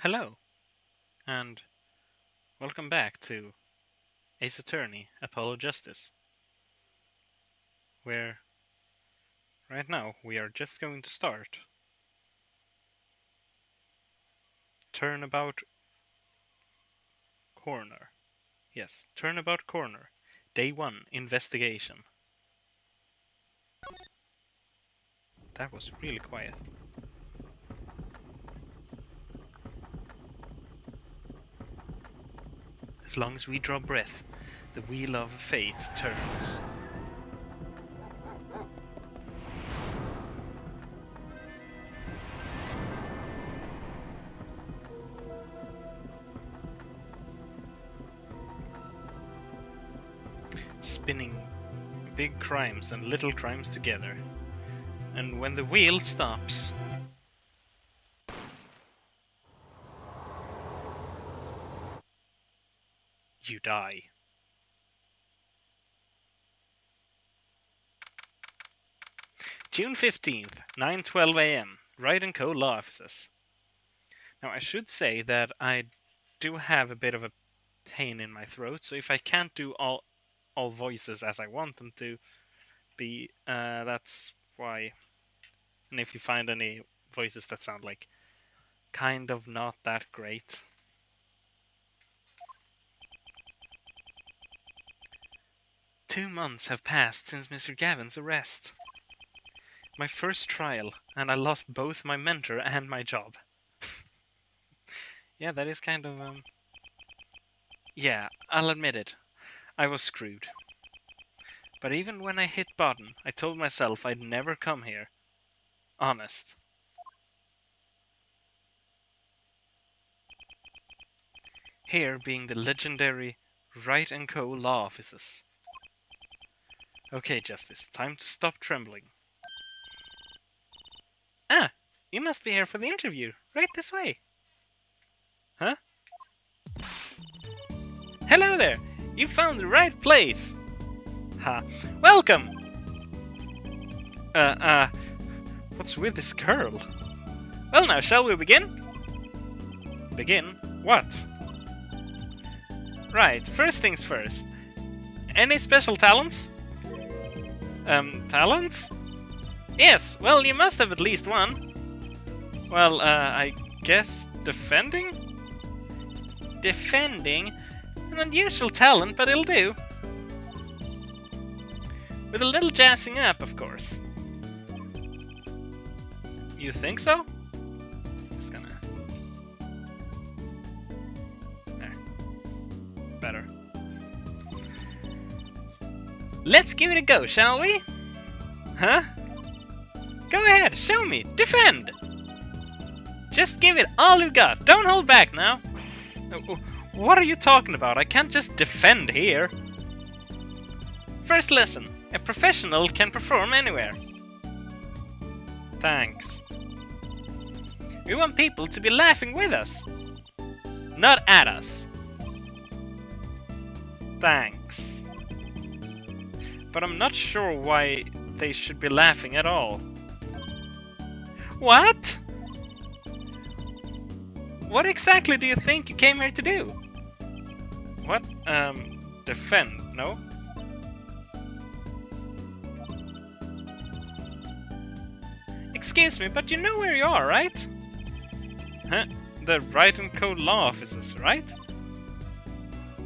Hello, and welcome back to Ace Attorney, Apollo Justice, where right now we are just going to start Turnabout Corner. Yes, Turnabout Corner, Day 1, Investigation. That was really quiet. As long as we draw breath, the wheel of fate turns. Spinning big crimes and little crimes together. And when the wheel stops, you die. June 15th, 9:12 a.m. Wright & Co. Law Offices. Now I should say that I do have a bit of a pain in my throat, so if I can't do all voices as I want them to be, that's why. And if you find any voices that sound like kind of not that great. Two months have passed since Mr. Gavin's arrest. My first trial, and I lost both my mentor and my job. Yeah, that is kind of, yeah, I'll admit it. I was screwed. But even when I hit bottom, I told myself I'd never come here. Honest. Here being the legendary Wright & Co. Law Offices. Okay, Justice, time to stop trembling. Ah, you must be here for the interview. Right this way. Huh? Hello there! You found the right place! Ha. Welcome! What's with this girl? Well now, shall we begin? Begin? What? Right, first things first. Any special talents? Talents? Yes, well, you must have at least one. Well, I guess defending? Defending? An unusual talent, but it'll do. With a little jazzing up, of course. You think so? Just gonna... There. Better. Let's give it a go, shall we? Huh? Go ahead, show me! Defend! Just give it all you got. Don't hold back now. What are you talking about? I can't just defend here. First lesson. A professional can perform anywhere. Thanks. We want people to be laughing with us. Not at us. Thanks. But I'm not sure why they should be laughing at all. What? What exactly do you think you came here to do? What? Defend, no? Excuse me, but you know where you are, right? Huh? The Wright & Co. Law Offices, right?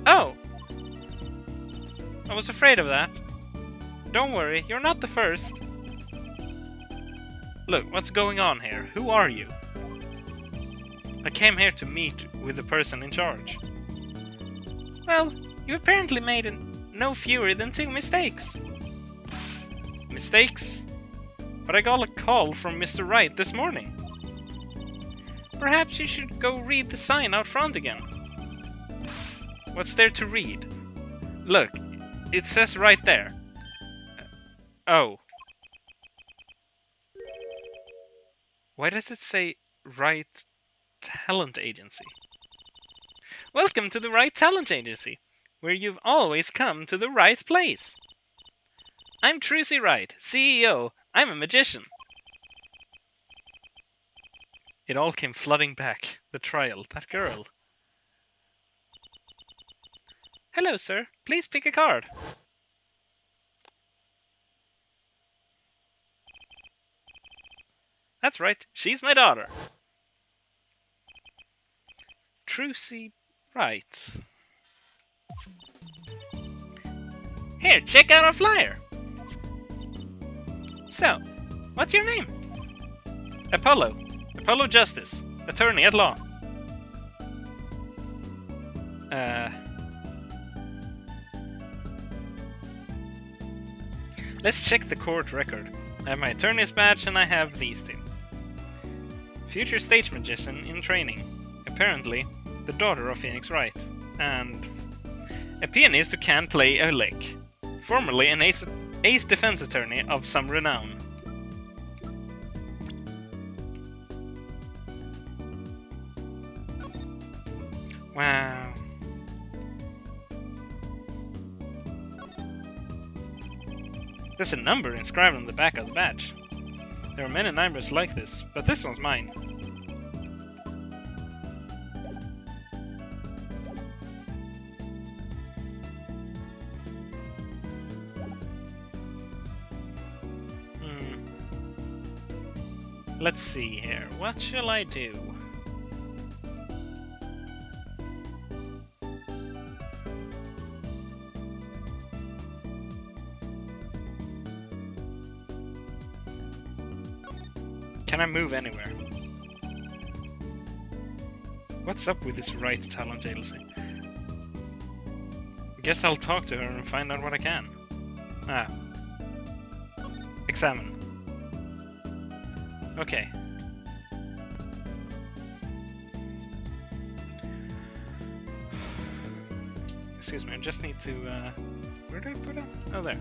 Oh! I was afraid of that. Don't worry, you're not the first. Look, what's going on here? Who are you? I came here to meet with the person in charge. Well, you apparently made no fewer than 2 mistakes. Mistakes? But I got a call from Mr. Wright this morning. Perhaps you should go read the sign out front again. What's there to read? Look, it says right there. Oh. Why does it say Wright Talent Agency? Welcome to the Wright Talent Agency, where you've always come to the right place. I'm Trucy Wright, CEO. I'm a magician. It all came flooding back. The trial, that girl. Hello, sir. Please pick a card. That's right, she's my daughter. Trucy Wright. Here, check out our flyer. So, what's your name? Apollo. Apollo Justice. Attorney at law. Let's check the court record. I have my attorney's badge and I have these two. Future stage magician in training. Apparently, the daughter of Phoenix Wright. And a pianist who can play a lick. Formerly an ace defense attorney of some renown. Wow. There's a number inscribed on the back of the badge. There are many numbers like this, but this one's mine. Let's see here. What shall I do? Can I move anywhere? What's up with this Wright talent agency? Guess I'll talk to her and find out what I can. Examine. Okay. Excuse me, I just need to, where did I put it? Oh, there.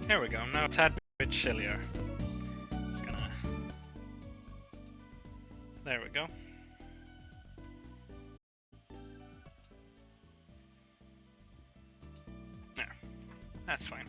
There we go, now a tad bit chillier. Just gonna... There we go. There. That's fine.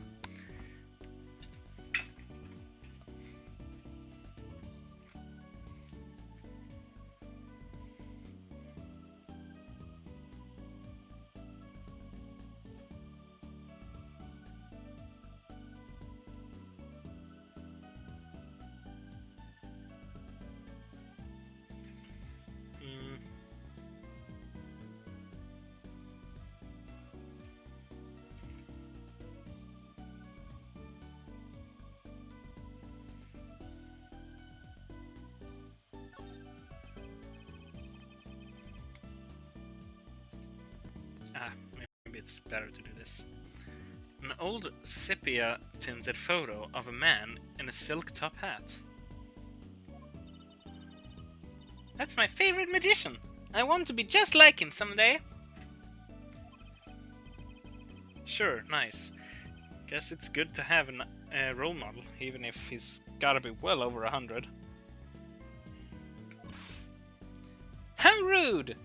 Maybe it's better to do this. An old sepia-tinted photo of a man in a silk top hat. That's my favorite magician! I want to be just like him someday! Sure, nice. Guess it's good to have a role model, even if he's gotta be well over 100. How rude!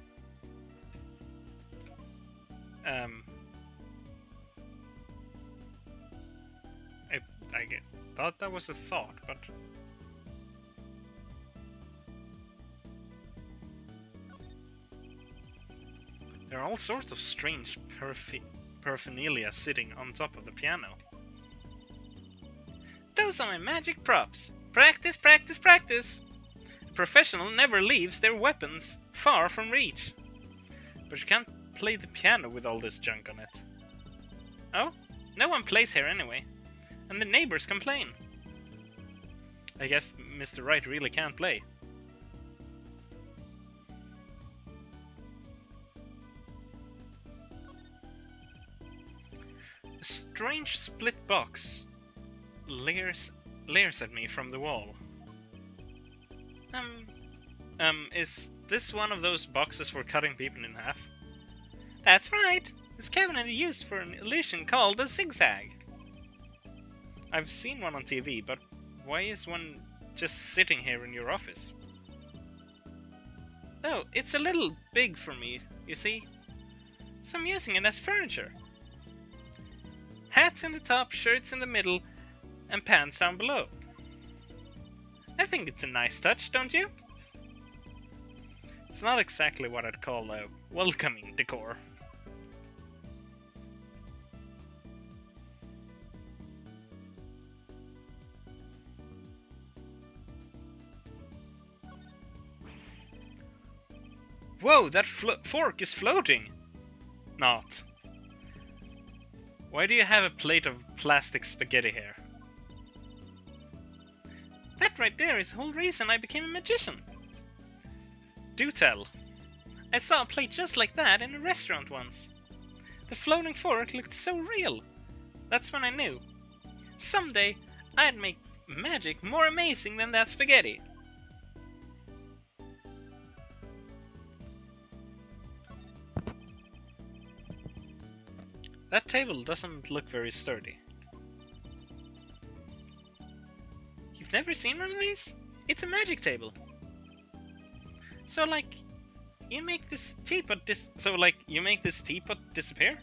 I get... thought that was a thought, but... There are all sorts of strange paraphernalia sitting on top of the piano. Those are my magic props! Practice, practice, practice! A professional never leaves their weapons far from reach. But you can't play the piano with all this junk on it. Oh? No one plays here anyway. And the neighbors complain. I guess Mr. Wright really can't play. A strange split box leers at me from the wall. Is this one of those boxes for cutting people in half? That's right! This cabinet is used for an illusion called a zigzag. I've seen one on TV, but why is one just sitting here in your office? Oh, it's a little big for me, you see. So I'm using it as furniture. Hats in the top, shirts in the middle, and pants down below. I think it's a nice touch, don't you? It's not exactly what I'd call a welcoming decor. Whoa, that fork is floating! Not. Why do you have a plate of plastic spaghetti here? That right there is the whole reason I became a magician. Do tell. I saw a plate just like that in a restaurant once. The floating fork looked so real. That's when I knew. Someday I'd make magic more amazing than that spaghetti. That table doesn't look very sturdy. You've never seen one of these? It's a magic table. So like, you make this teapot disappear?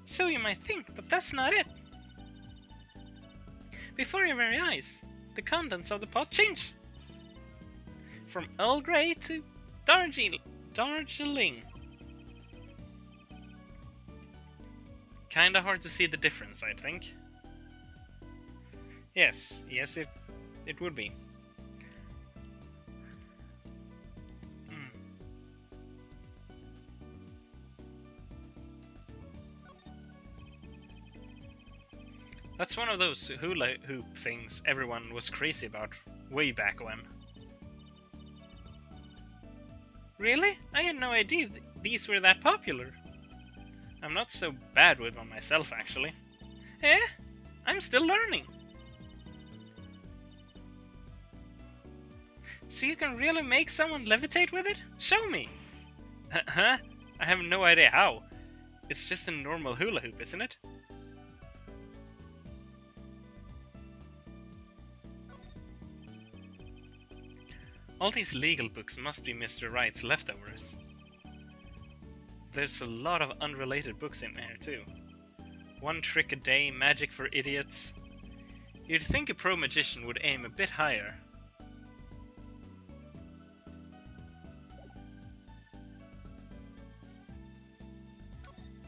So you might think, but that's not it. Before your very eyes, the contents of the pot change. From Earl Grey to Darjeeling. Kinda hard to see the difference, I think. Yes, it would be. That's one of those hula hoop things everyone was crazy about way back when. Really? I had no idea these were that popular. I'm not so bad with them myself, actually. Eh? I'm still learning. So you can really make someone levitate with it? Show me! Huh? I have no idea how. It's just a normal hula hoop, isn't it? All these legal books must be Mr. Wright's leftovers. There's a lot of unrelated books in there too. One Trick a Day, Magic for Idiots. You'd think a pro magician would aim a bit higher.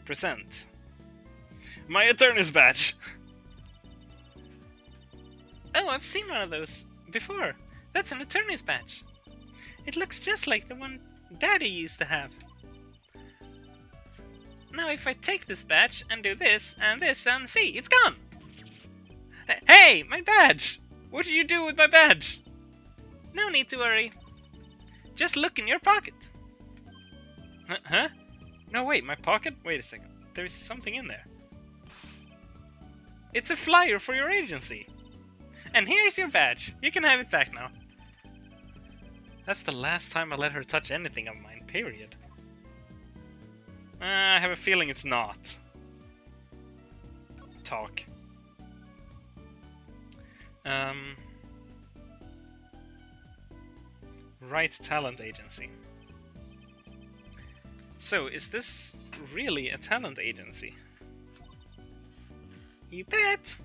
Present. My attorney's badge! Oh, I've seen one of those before. That's an attorney's badge. It looks just like the one Daddy used to have. Now if I take this badge and do this and see, it's gone! Hey, my badge! What did you do with my badge? No need to worry. Just look in your pocket. Huh? No, wait, my pocket? Wait a second. There's something in there. It's a flyer for your agency. And here's your badge. You can have it back now. That's the last time I let her touch anything of mine, period. I have a feeling it's not. Talk. Right talent agency. So, is this really a talent agency? You bet!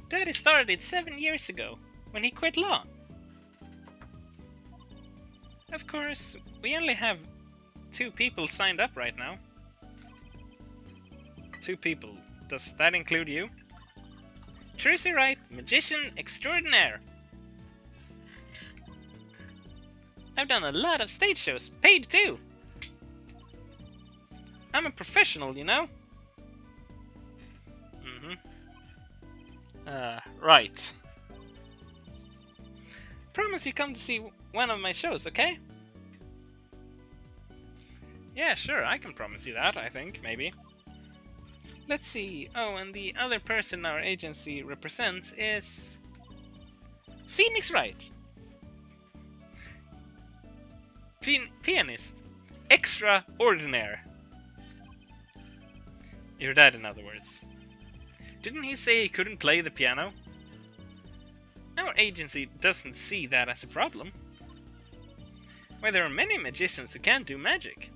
Daddy started it 7 years ago, when he quit law. Of course, we only have 2 people signed up right now. 2 people. Does that include you? Tracy Wright, magician extraordinaire. I've done a lot of stage shows, paid too. I'm a professional, you know? Right. Promise you come to see one of my shows, okay? Yeah, sure, I can promise you that, I think, maybe. Let's see. Oh, and the other person our agency represents is Phoenix Wright. Pianist. Extraordinaire. Your dad, in other words. Didn't he say he couldn't play the piano? Our agency doesn't see that as a problem. Why, there are many magicians who can't do magic.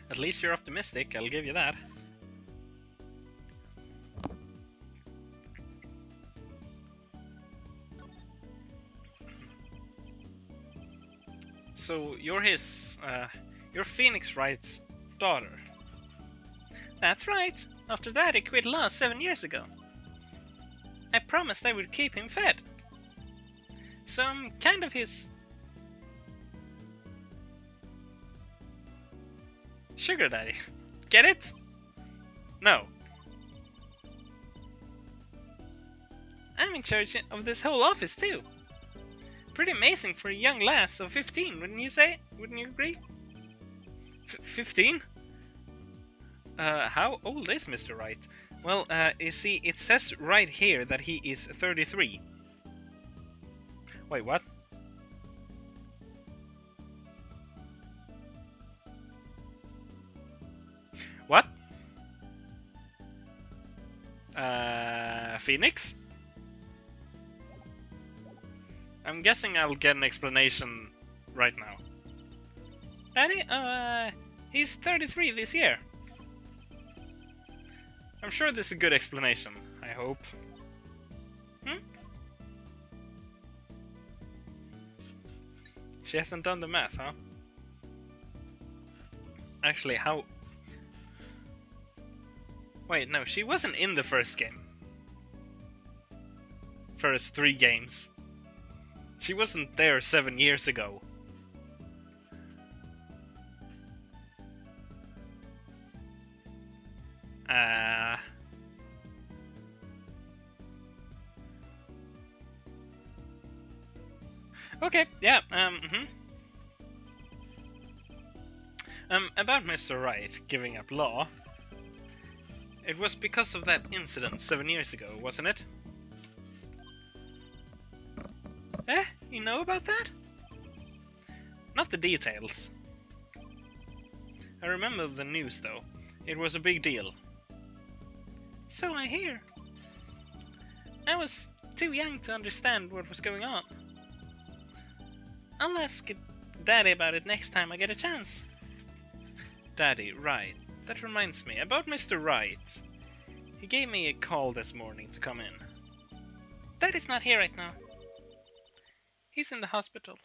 At least you're optimistic, I'll give you that. So you're you're Phoenix Wright's daughter. That's right. After that, he quit law 7 years ago. I promised I would keep him fed. So I'm kind of his sugar daddy. Get it? No. I'm in charge of this whole office too. Pretty amazing for a young lass of 15, wouldn't you say? Wouldn't you agree? 15? How old is Mr. Wright? Well, you see, it says right here that he is 33. Wait, what? What? Phoenix? I'm guessing I'll get an explanation right now. Daddy? He's 33 this year. I'm sure this is a good explanation, I hope. She hasn't done the math, huh? Actually, how... Wait, no, she wasn't in the first game. First 3 games. She wasn't there 7 years ago. Okay, yeah, about Mr. Wright giving up law. It was because of that incident 7 years ago, wasn't it? You know about that? Not the details. I remember the news though. It was a big deal. So I hear. I was too young to understand what was going on. I'll ask Daddy about it next time I get a chance. Daddy, right. That reminds me, about Mr. Wright. He gave me a call this morning to come in. Daddy's not here right now. He's in the hospital.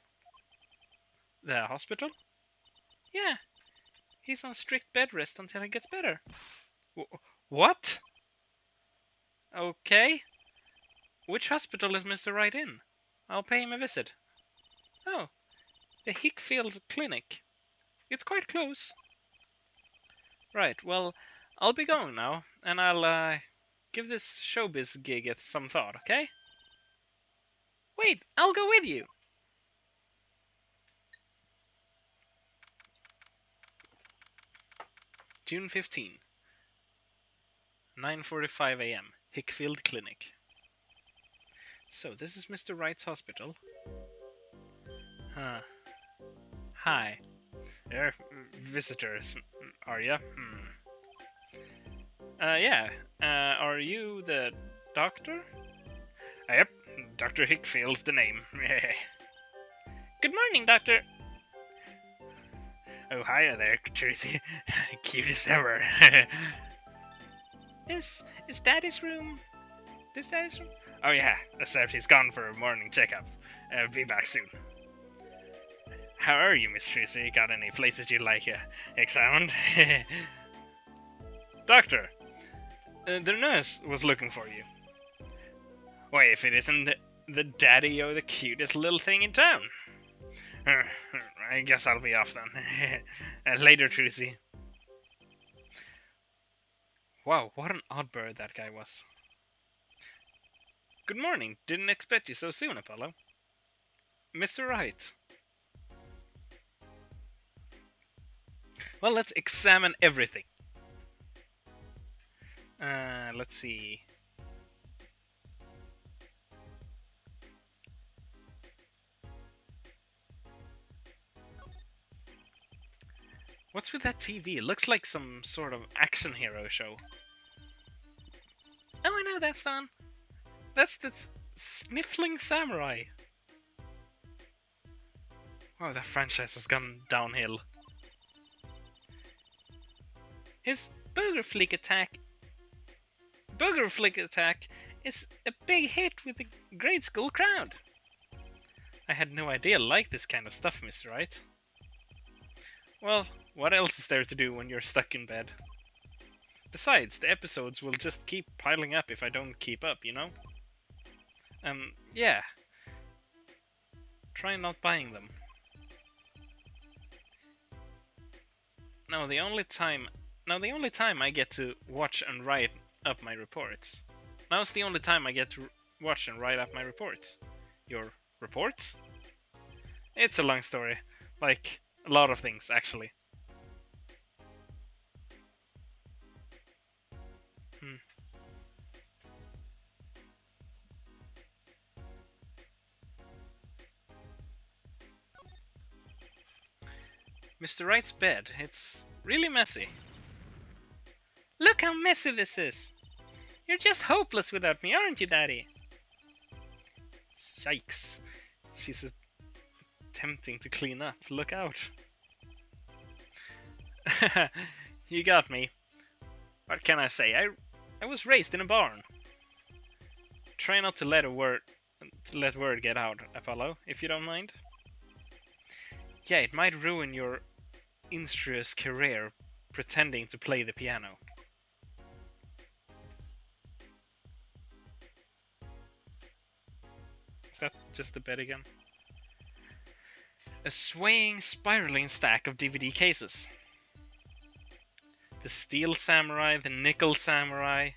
The hospital? Yeah. He's on strict bed rest until he gets better. What? Okay. Which hospital is Mr. Wright in? I'll pay him a visit. Oh, the Hickfield Clinic. It's quite close. Right, well, I'll be going now, and I'll give this showbiz gig some thought, okay? Wait, I'll go with you! June 15, 9:45 AM, Hickfield Clinic. So, this is Mr. Wright's hospital. Huh. Hi. You're visitors, are ya? Yeah. Are you the doctor? Yep, Dr. Hickfield's the name. Good morning, doctor. Oh, hiya there, Tracy. Cute as ever. Is Daddy's room? This Daddy's room? Oh yeah, except he's gone for a morning checkup. Be back soon. How are you, Miss Tracy? Got any places you'd like examined? Doctor, the nurse was looking for you. Why, if it isn't the daddy, you're the cutest little thing in town. I guess I'll be off then. Later, Tracy. Wow, what an odd bird that guy was. Good morning. Didn't expect you so soon, Apollo. Mr. Wright. Well, let's examine everything. Let's see. What's with that TV? It looks like some sort of action hero show. Oh, I know that's done. That's the Sniffling Samurai. Wow, that franchise has gone downhill. His Booger Flick attack is a big hit with the grade school crowd. I had no idea I liked this kind of stuff, Mr. Wright. Well, what else is there to do when you're stuck in bed? Besides, the episodes will just keep piling up if I don't keep up, you know? Yeah. Try not buying them. Now the only time I get to watch and write up my reports. Now's the only time I get to watch and write up my reports. Your reports? It's a long story. Like, a lot of things, actually. Mr. Wright's bed. It's really messy. Look how messy this is! You're just hopeless without me, aren't you, Daddy? Yikes. She's attempting to clean up. Look out. You got me. What can I say? I was raised in a barn. Try not to let word get out, Apollo, if you don't mind. Yeah, it might ruin your illustrious career pretending to play the piano. Is that just a bed again? A swaying, spiraling stack of DVD cases. The Steel Samurai, the Nickel Samurai.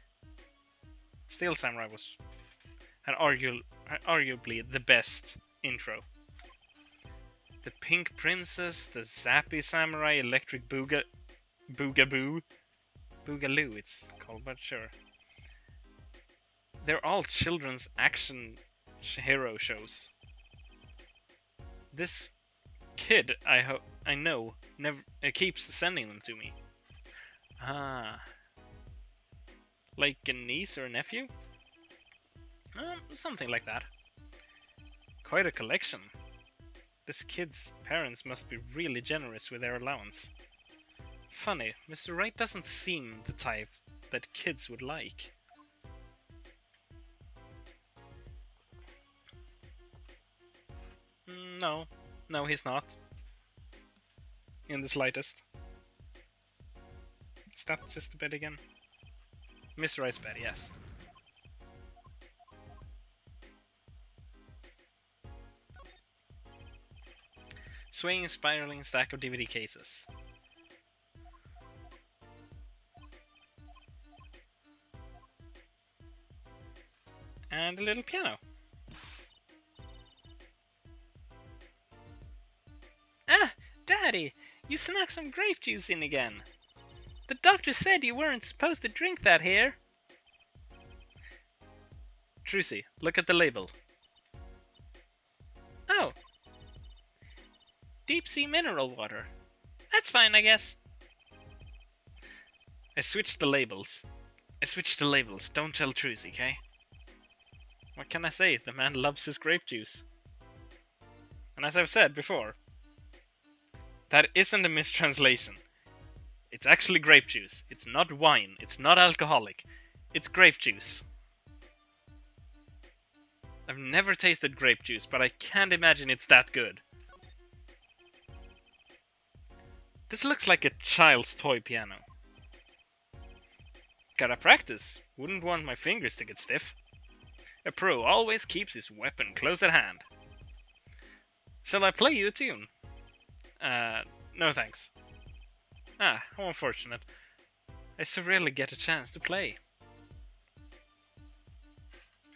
Steel Samurai was arguably the best intro. The Pink Princess, the Zappy Samurai, Electric Boogaloo, it's called, but sure. They're all children's action hero shows. This kid, I know, never keeps sending them to me. Ah, like a niece or a nephew? Something like that. Quite a collection. This kid's parents must be really generous with their allowance. Funny, Mr. Wright doesn't seem the type that kids would like. No, he's not. In the slightest. Is that just a bed again? Mr. Wright's bed, yes. Swaying, spiraling stack of DVD cases. And a little piano. Ah, Daddy! You snuck some grape juice in again. The doctor said you weren't supposed to drink that here. Trucy, look at the label. Oh. Deep sea mineral water. That's fine, I guess. I switched the labels. Don't tell Trucy, okay? What can I say? The man loves his grape juice. And as I've said before, That isn't a mistranslation. It's actually grape juice. It's not wine. It's not alcoholic. It's grape juice. I've never tasted grape juice, but I can't imagine it's that good. This looks like a child's toy piano. Gotta practice. Wouldn't want my fingers to get stiff. A pro always keeps his weapon close at hand. Shall I play you a tune? No thanks. Ah, how unfortunate. I so rarely get a chance to play.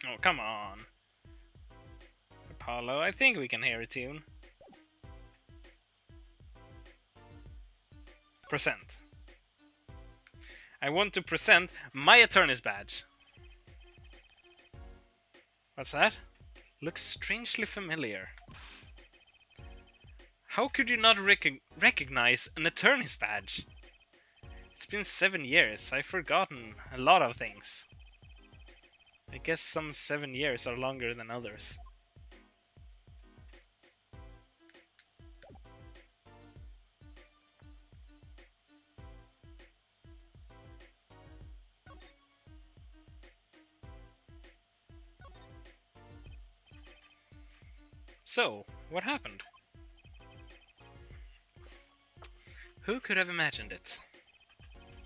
Oh, come on. Apollo, I think we can hear a tune. Present. I want to present my attorney's badge. What's that? Looks strangely familiar. How could you not recognize an attorney's badge? It's been 7 years. I've forgotten a lot of things. I guess some 7 years are longer than others. So, what happened? Who could have imagined it?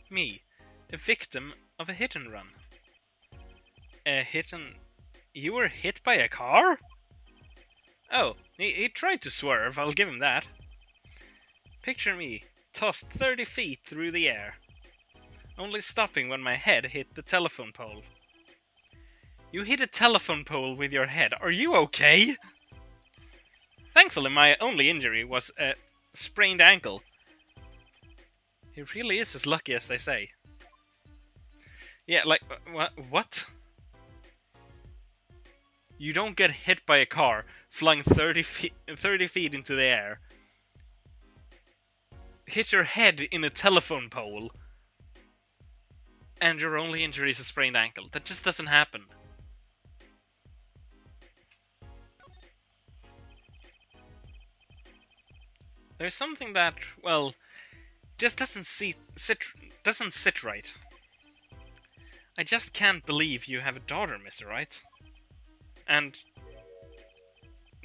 Me, a victim of a hit and run. You were hit by a car? Oh, he tried to swerve, I'll give him that. Picture me, tossed 30 feet through the air, only stopping when my head hit the telephone pole. You hit a telephone pole with your head, are you okay? Thankfully, my only injury was a sprained ankle. He really is as lucky as they say. Yeah, like, what? You don't get hit by a car flying 30 feet into the air. Hit your head in a telephone pole. And your only injury is a sprained ankle. That just doesn't happen. There's something that, well, just doesn't sit right. I just can't believe you have a daughter, Mr. Wright. And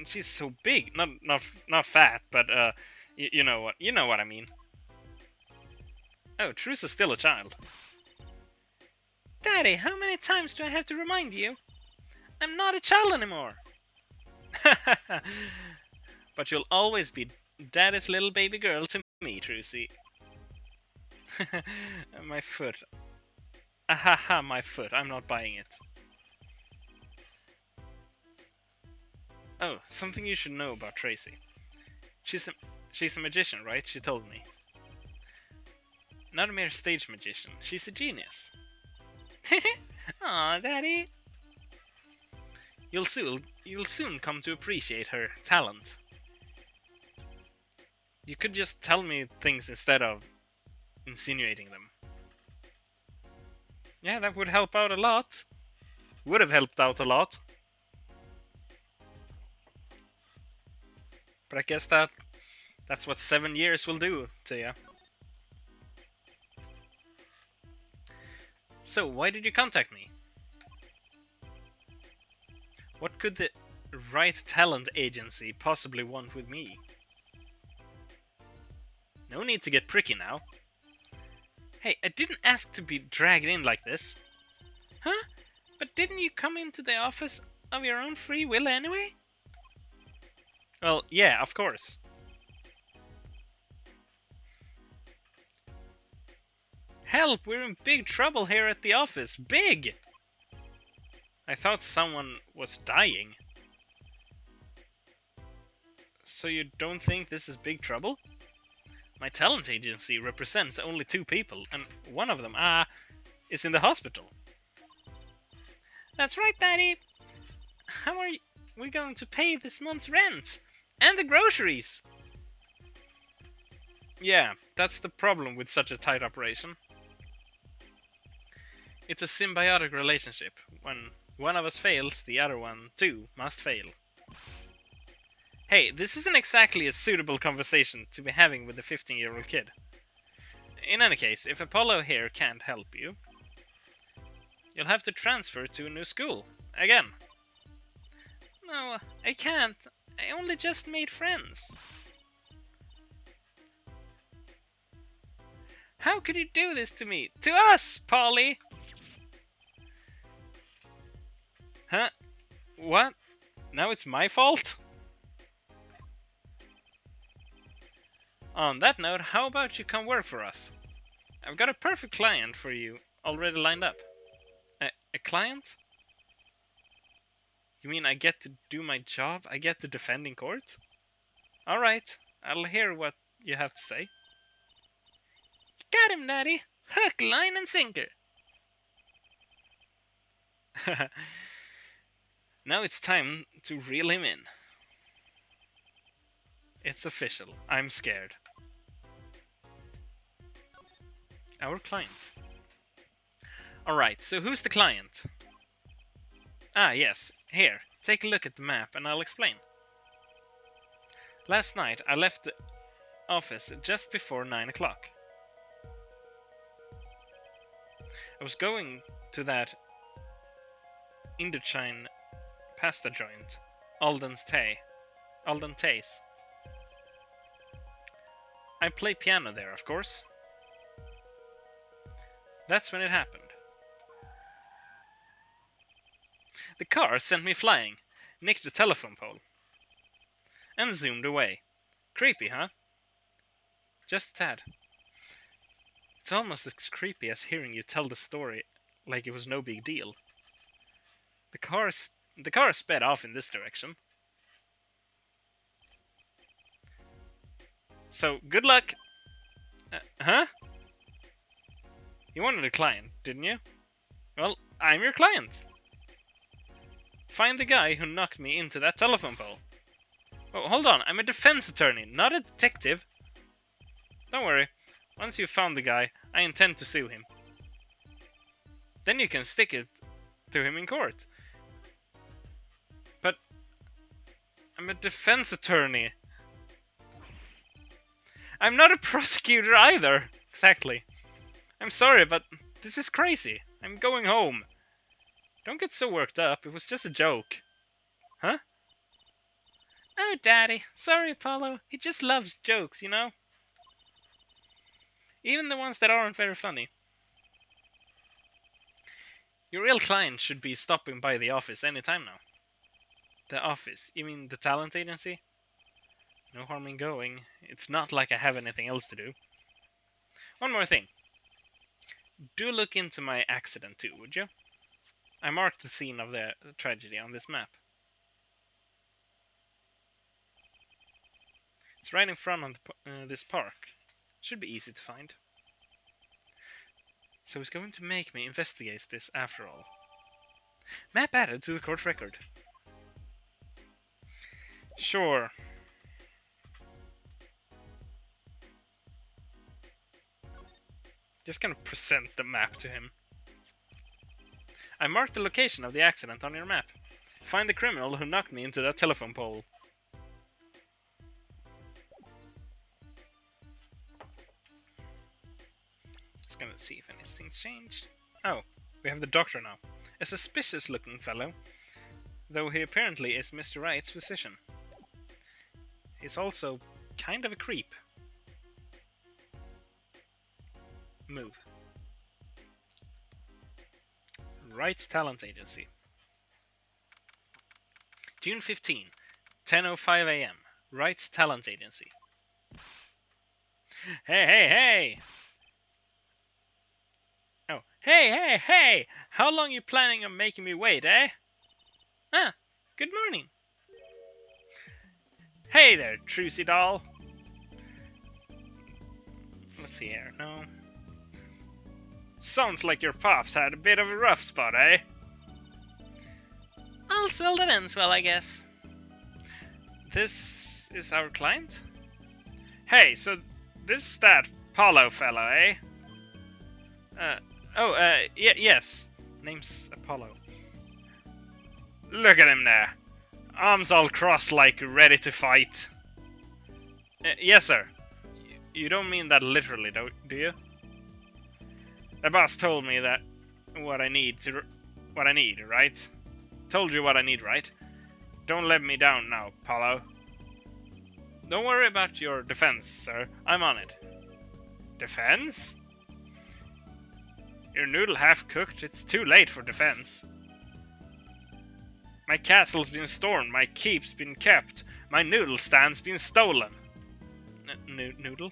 she's so big, not fat, but you know what I mean. Oh, Truce is still a child. Daddy, how many times do I have to remind you? I'm not a child anymore. But you'll always be Daddy's little baby girl to me, Trucy. My foot. Ahaha, my foot. I'm not buying it. Oh, something you should know about Tracy. She's a magician, right? She told me. Not a mere stage magician. She's a genius. Aw, Daddy. You'll soon come to appreciate her talent. You could just tell me things instead of insinuating them. Yeah, that would help out a lot. Would have helped out a lot. But I guess that's what 7 years will do to you. So, why did you contact me? What could the Right Talent Agency possibly want with me? No need to get pricky now. Hey, I didn't ask to be dragged in like this. Huh? But didn't you come into the office of your own free will anyway? Well, yeah, of course. Help! We're in big trouble here at the office. Big! I thought someone was dying. So you don't think this is big trouble? My talent agency represents only 2 people, and one of them, is in the hospital. That's right, Daddy. How are we going to pay this month's rent? And the groceries! Yeah, that's the problem with such a tight operation. It's a symbiotic relationship. When one of us fails, the other one, too, must fail. Hey, this isn't exactly a suitable conversation to be having with a 15-year-old kid. In any case, if Apollo here can't help you, you'll have to transfer to a new school. Again. No, I can't. I only just made friends. How could you do this to me? To us, Polly! Huh? What? Now it's my fault? On that note, how about you come work for us? I've got a perfect client for you already lined up. A client? You mean I get to do my job? I get to defend in court? Alright, I'll hear what you have to say. Got him, Daddy! Hook, line, and sinker! Now it's time to reel him in. It's official. I'm scared. Our client. Alright, so who's the client? Ah, yes. Here, take a look at the map and I'll explain. Last night I left the office just before 9 o'clock. I was going to that Indochine pasta joint, Alden Tay's. I play piano there, of course. That's when it happened. The car sent me flying, nicked the telephone pole, and zoomed away. Creepy, huh? Just a tad. It's almost as creepy as hearing you tell the story like it was no big deal. The car sped off in this direction. So, good luck! Huh? You wanted a client, didn't you? Well, I'm your client. Find the guy who knocked me into that telephone pole. Oh, hold on, I'm a defense attorney, not a detective. Don't worry, once you've found the guy, I intend to sue him. Then you can stick it to him in court. But I'm a defense attorney. I'm not a prosecutor either. Exactly. I'm sorry, but this is crazy. I'm going home. Don't get so worked up. It was just a joke. Huh? Oh, Daddy. Sorry, Apollo. He just loves jokes, you know? Even the ones that aren't very funny. Your real client should be stopping by the office anytime now. The office? You mean the talent agency? No harm in going. It's not like I have anything else to do. One more thing. Do look into my accident too, would you? I marked the scene of the tragedy on this map. It's right in front of this park. Should be easy to find. So he's going to make me investigate this after all. Map added to the court record. Sure. Just gonna present the map to him. I marked the location of the accident on your map. Find the criminal who knocked me into that telephone pole. Just gonna see if anything changed. Oh, we have the doctor now. A suspicious looking fellow, though he apparently is Mr. Wright's physician. He's also kind of a creep. Move. Wright's Talent Agency. June 15, 10:05 a.m. Wright's Talent Agency. Hey, hey, hey! Oh, hey, hey, hey! How long you planning on making me wait, eh? Ah, good morning. Hey there, Trucy doll. Let's see here, no. Sounds like your pops had a bit of a rough spot, eh? All's well that ends well, I guess. This is our client? Hey, so this is that Apollo fellow, eh? Yes. Name's Apollo. Look at him there. Arms all crossed like ready to fight. Yes, sir. You don't mean that literally, do you? The boss told me that what I need, right? Told you what I need, right? Don't let me down now, Paulo. Don't worry about your defense, sir. I'm on it. Defense? Your noodle half cooked. It's too late for defense. My castle's been stormed. My keep's been kept. My noodle stand's been stolen. Noodle?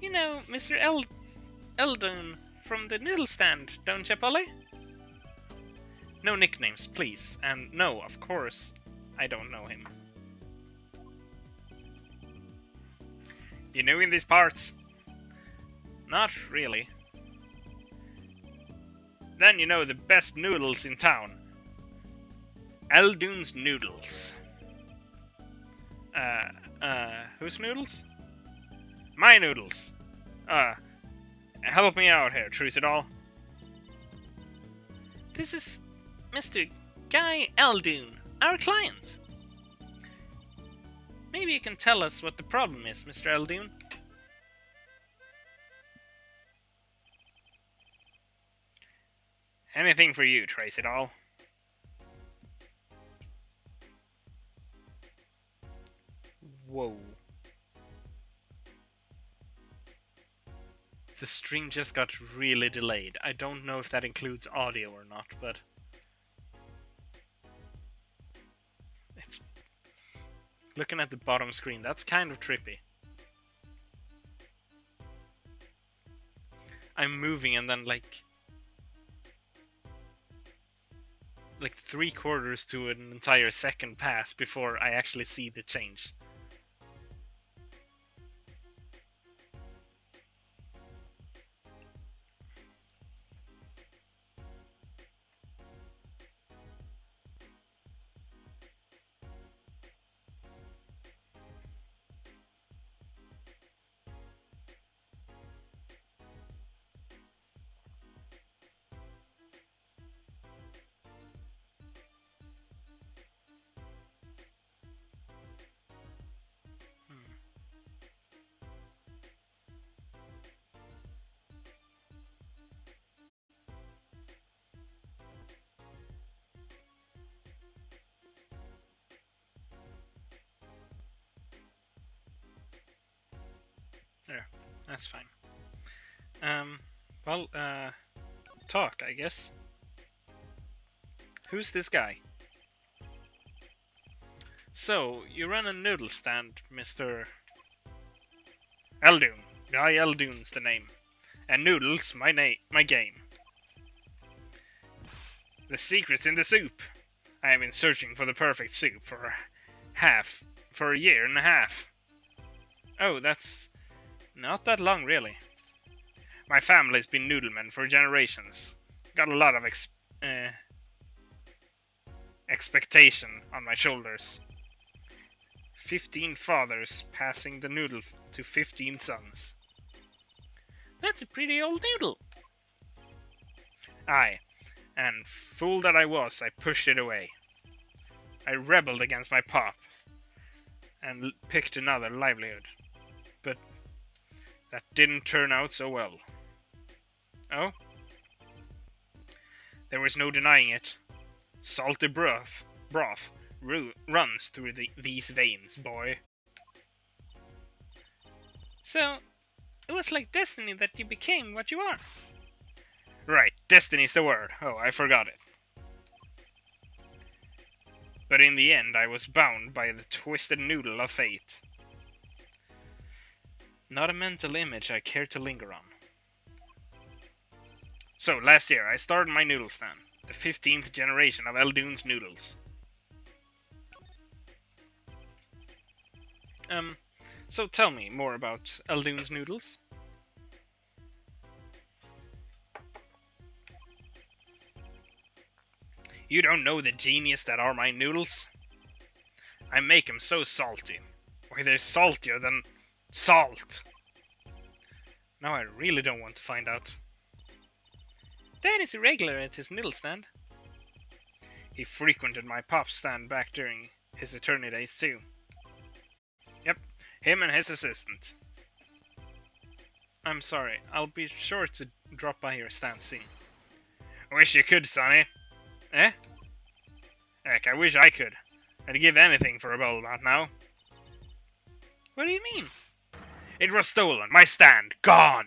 You know, Mr. Eldon from the noodle stand, don't you, Polly? No nicknames, please. And no, of course, I don't know him. You new in these parts? Not really. Then you know the best noodles in town. Eldon's Noodles. Whose noodles? My noodles. Help me out here, truce it all. This is Mr. Guy Eldon, our client. Maybe you can tell us what the problem is, Mr. Eldon. Anything for you, trace it all. Whoa. The stream just got really delayed. I don't know if that includes audio or not, but it's looking at the bottom screen. That's kind of trippy. I'm moving and then like 3/4 to an entire second pass before I actually see the change. Yeah, that's fine. Talk, I guess. Who's this guy? So, you run a noodle stand, Mr. Eldon. Guy Eldon's the name. And noodles, my game. The secret's in the soup. I have been searching for the perfect soup for a year and a half. Oh, that's not that long, really. My family's been noodlemen for generations. Got a lot of expectation on my shoulders. 15 fathers passing the noodle to 15 sons. That's a pretty old noodle. Aye, and fool that I was, I pushed it away. I rebelled against my pop and picked another livelihood. But that didn't turn out so well. Oh? There was no denying it. Salty broth runs through these veins, boy. So, it was like destiny that you became what you are. Right, destiny's the word. Oh, I forgot it. But in the end, I was bound by the twisted noodle of fate. Not a mental image I care to linger on. So, last year, I started my noodle stand, the 15th generation of Eldon's Noodles. So tell me more about Eldon's Noodles. You don't know the genius that are my noodles? I make 'em so salty. Why, they're saltier than salt. Now I really don't want to find out. Dad is irregular at his noodle stand. He frequented my pop stand back during his attorney days too. Yep, him and his assistant. I'm sorry, I'll be sure to drop by your stand soon. Wish you could, Sonny. Eh? Heck, I wish I could. I'd give anything for a bowl about now. What do you mean? It was stolen. My stand. Gone.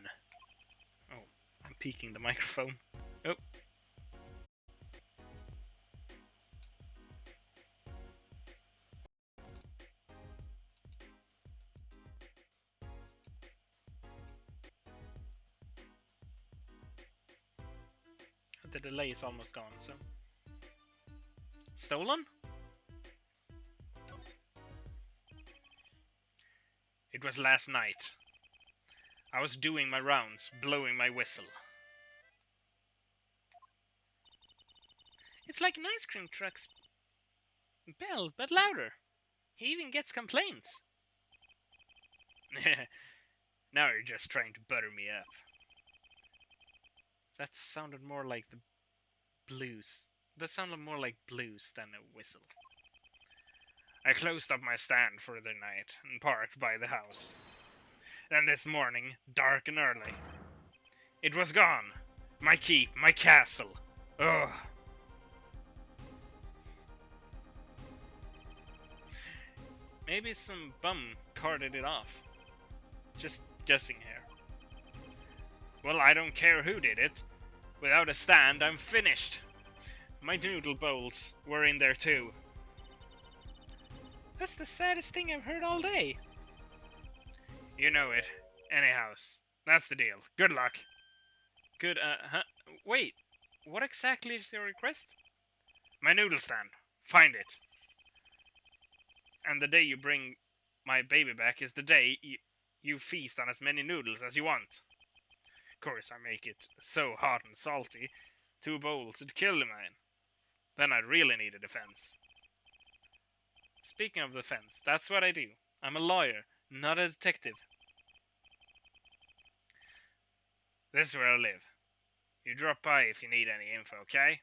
Oh, I'm peeking the microphone. Oh. The delay is almost gone, so... Stolen? It was last night. I was doing my rounds, blowing my whistle. It's like an ice cream truck's bell, but louder. He even gets complaints. Now you're just trying to butter me up. That sounded more like the blues. That sounded more like blues than a whistle. I closed up my stand for the night and parked by the house. Then this morning, dark and early, it was gone. My keep, my castle. Ugh. Maybe some bum carted it off. Just guessing here. Well, I don't care who did it. Without a stand, I'm finished. My noodle bowls were in there too. That's the saddest thing I've heard all day. You know it. Anyhow, that's the deal. Good luck. Wait, what exactly is your request? My noodle stand. Find it. And the day you bring my baby back is the day you feast on as many noodles as you want. Of course, I make it so hot and salty, 2 bowls would kill the man. Then I'd really need a defense. Speaking of defense, that's what I do. I'm a lawyer, not a detective. This is where I live. You drop by if you need any info, okay?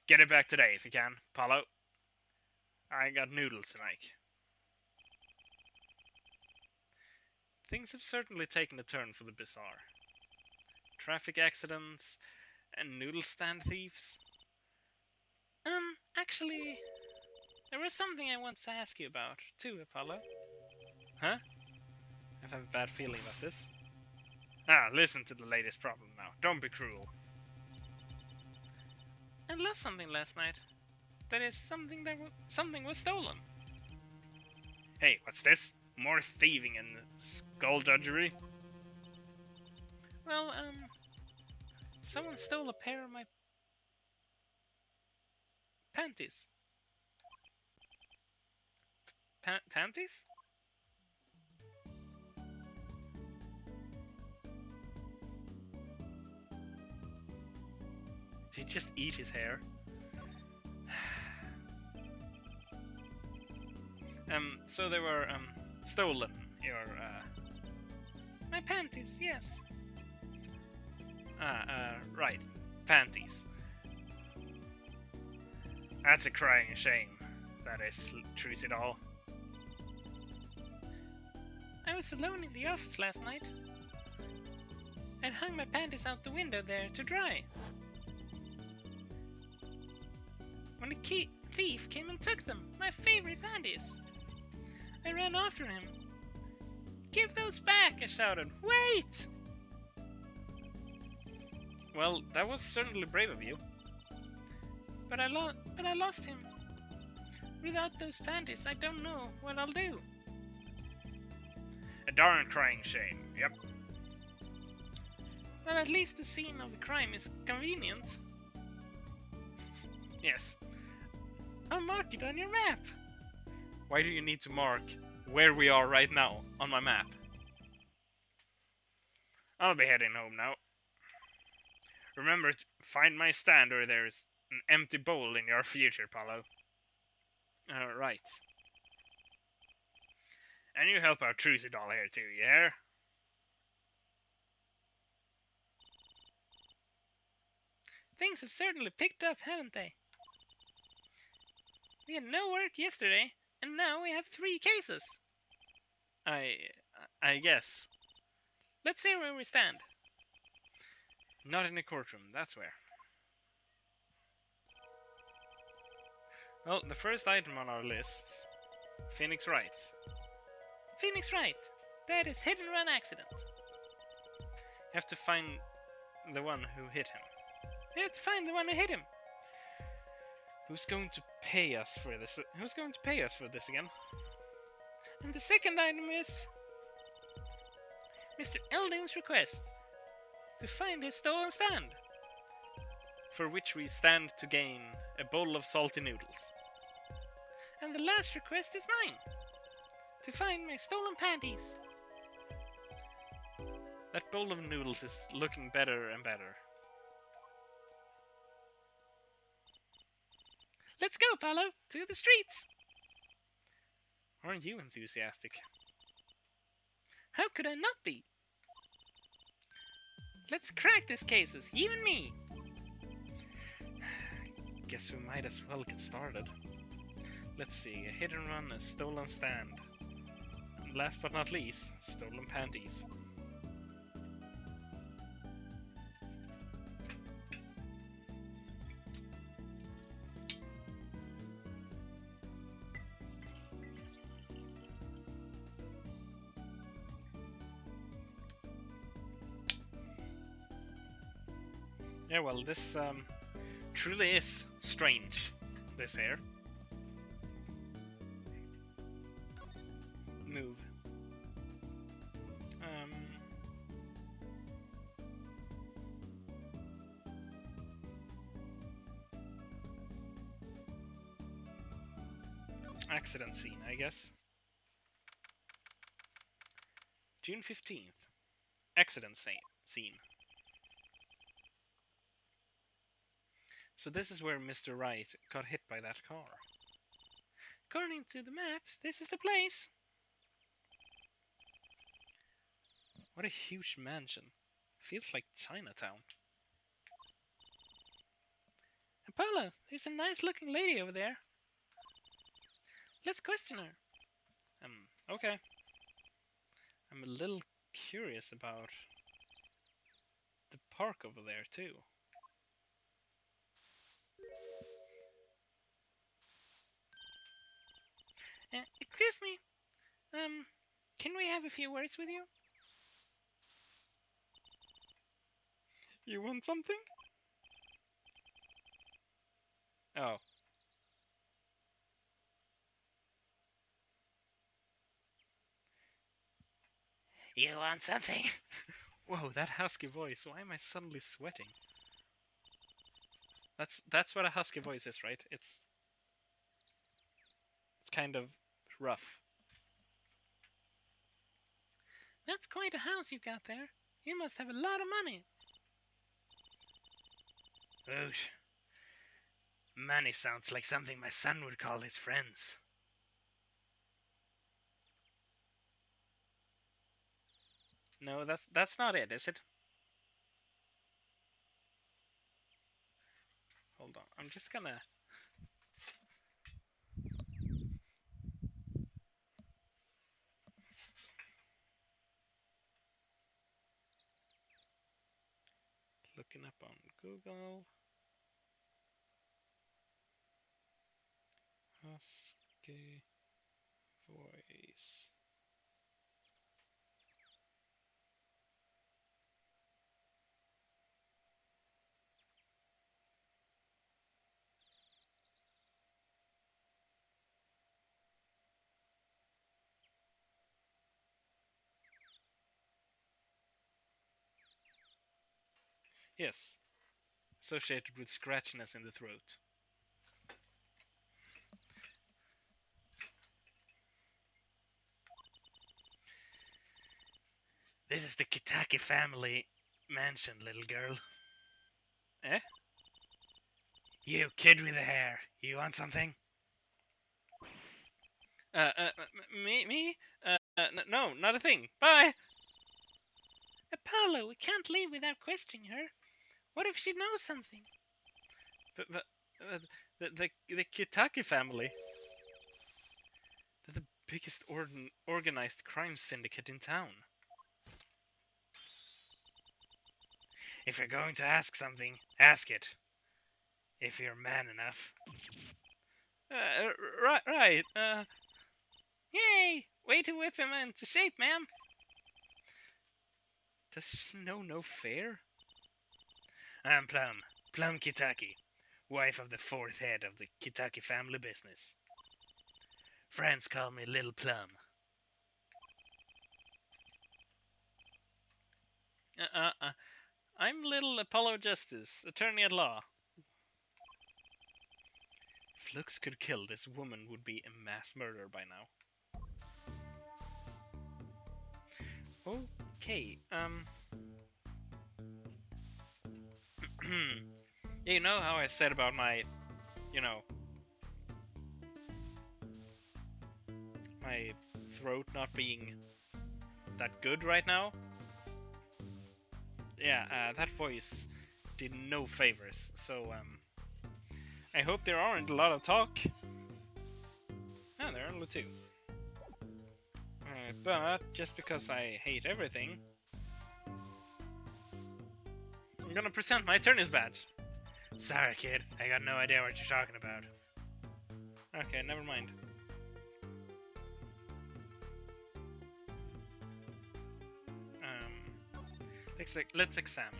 Get it back today if you can, Paulo. I got noodles to make. Things have certainly taken a turn for the bizarre. Traffic accidents and noodle stand thieves. Actually, there was something I want to ask you about, too, Apollo. Huh? I have a bad feeling about this. Listen to the latest problem now. Don't be cruel. I lost something last night. That is, something was stolen. Hey, what's this? More thieving and skullduggery? Well, someone stole a pair of my panties. Panties? Did he just eat his hair? So they were, stolen. My panties, yes. Right. Panties. That's a crying shame. That is, truth it all. I was alone in the office last night. I'd hung my panties out the window there to dry. When the thief came and took them, my favorite panties. I ran after him. Give those back, I shouted. Wait! Well, that was certainly brave of you. But I lost him. Without those panties, I don't know what I'll do. A darn crying shame, yep. Well, at least the scene of the crime is convenient. Yes. I'll mark it on your map. Why do you need to mark where we are right now on my map? I'll be heading home now. Remember to find my stand or there's an empty bowl in your future, Paulo. Right. And you help out Trucy Doll here too, you hear? Things have certainly picked up, haven't they? We had no work yesterday, and now we have 3 cases. I guess. Let's see where we stand. Not in the courtroom, that's where. Well, the first item on our list, Phoenix Wright. Phoenix Wright! That is hit and run accident. You have to find the one who hit him. You have to find the one who hit him. Who's going to pay us for this? Who's going to pay us for this again? And the second item is Mr. Elding's request to find his stolen stand, for which we stand to gain a bowl of salty noodles. And the last request is mine, to find my stolen panties. That bowl of noodles is looking better and better. Let's go, Paolo, to the streets! Aren't you enthusiastic? How could I not be? Let's crack these cases, you and me! Guess we might as well get started. Let's see, a hit and run, a stolen stand. And last but not least, stolen panties. Yeah, well, this truly is strange, this here. Move. Accident scene, I guess. June 15th. Accident scene. So this is where Mr. Wright got hit by that car. According to the maps, this is the place. What a huge mansion. Feels like Chinatown. Apollo, there's a nice looking lady over there. Let's question her. Okay. I'm a little curious about the park over there too. Excuse me. Can we have a few words with you? You want something? Oh. You want something? Whoa, that husky voice. Why am I suddenly sweating? That's what a husky voice is, right? It's kind of rough. That's quite a house you got there. You must have a lot of money. Oosh. Money sounds like something my son would call his friends. No, that's not it, is it? Hold on, I'm just gonna... Looking up on Google. Husky voice. Yes, associated with scratchiness in the throat. This is the Kitaki family mansion, little girl. Eh? You kid with the hair, you want something? Me? No, not a thing. Bye! Apollo, we can't leave without questioning her. What if she knows something? But the Kitaki family, they're the biggest organized crime syndicate in town. If you're going to ask something, ask it. If you're man enough. Right. Yay! Way to whip him into shape, ma'am. Does she know no fear? I'm Plum Kitaki, wife of the fourth head of the Kitaki family business. Friends call me Little Plum. I'm Little Apollo Justice, attorney at law. If looks could kill, this woman would be a mass murderer by now. Okay, yeah, you know how I said about my, my throat not being that good right now? Yeah, that voice did no favors, so, I hope there aren't a lot of talk. Oh, there are only two. But just because I hate everything, I'm gonna present my attorney's badge. Sorry, kid. I got no idea what you're talking about. Okay, never mind. Let's examine.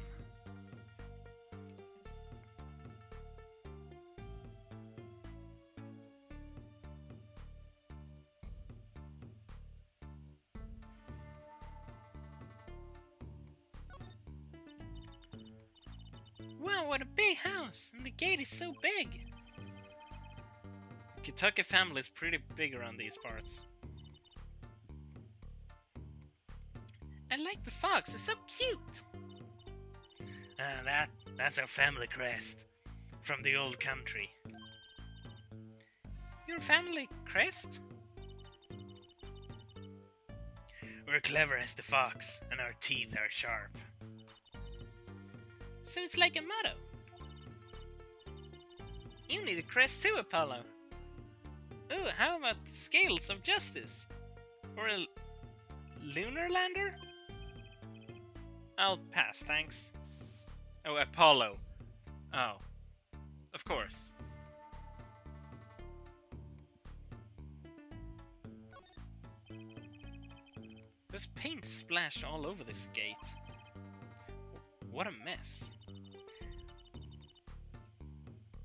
Wow, what a big house! And the gate is so big! The Kitaki family is pretty big around these parts. I like the fox, it's so cute! That's our family crest. From the old country. Your family crest? We're clever as the fox, and our teeth are sharp. So it's like a motto. You need a crest too, Apollo. Ooh, how about the scales of justice? Or a lunar lander? I'll pass, thanks. Oh, Apollo. Oh. Of course. There's paint splashed all over this gate. What a mess.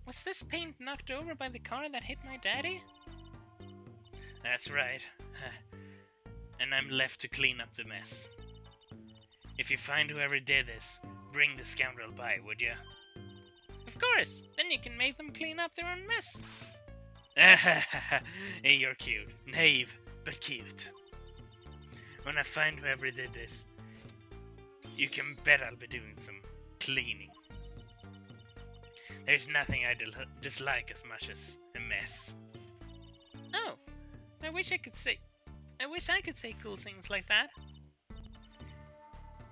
Was this paint knocked over by the car that hit my daddy? That's right. And I'm left to clean up the mess. If you find whoever did this, bring the scoundrel by, would you? Of course! Then you can make them clean up their own mess. Hey, you're cute. Naive, but cute. When I find whoever did this, you can bet I'll be doing some cleaning. There's nothing I dislike as much as a mess. Oh, I wish I could say cool things like that.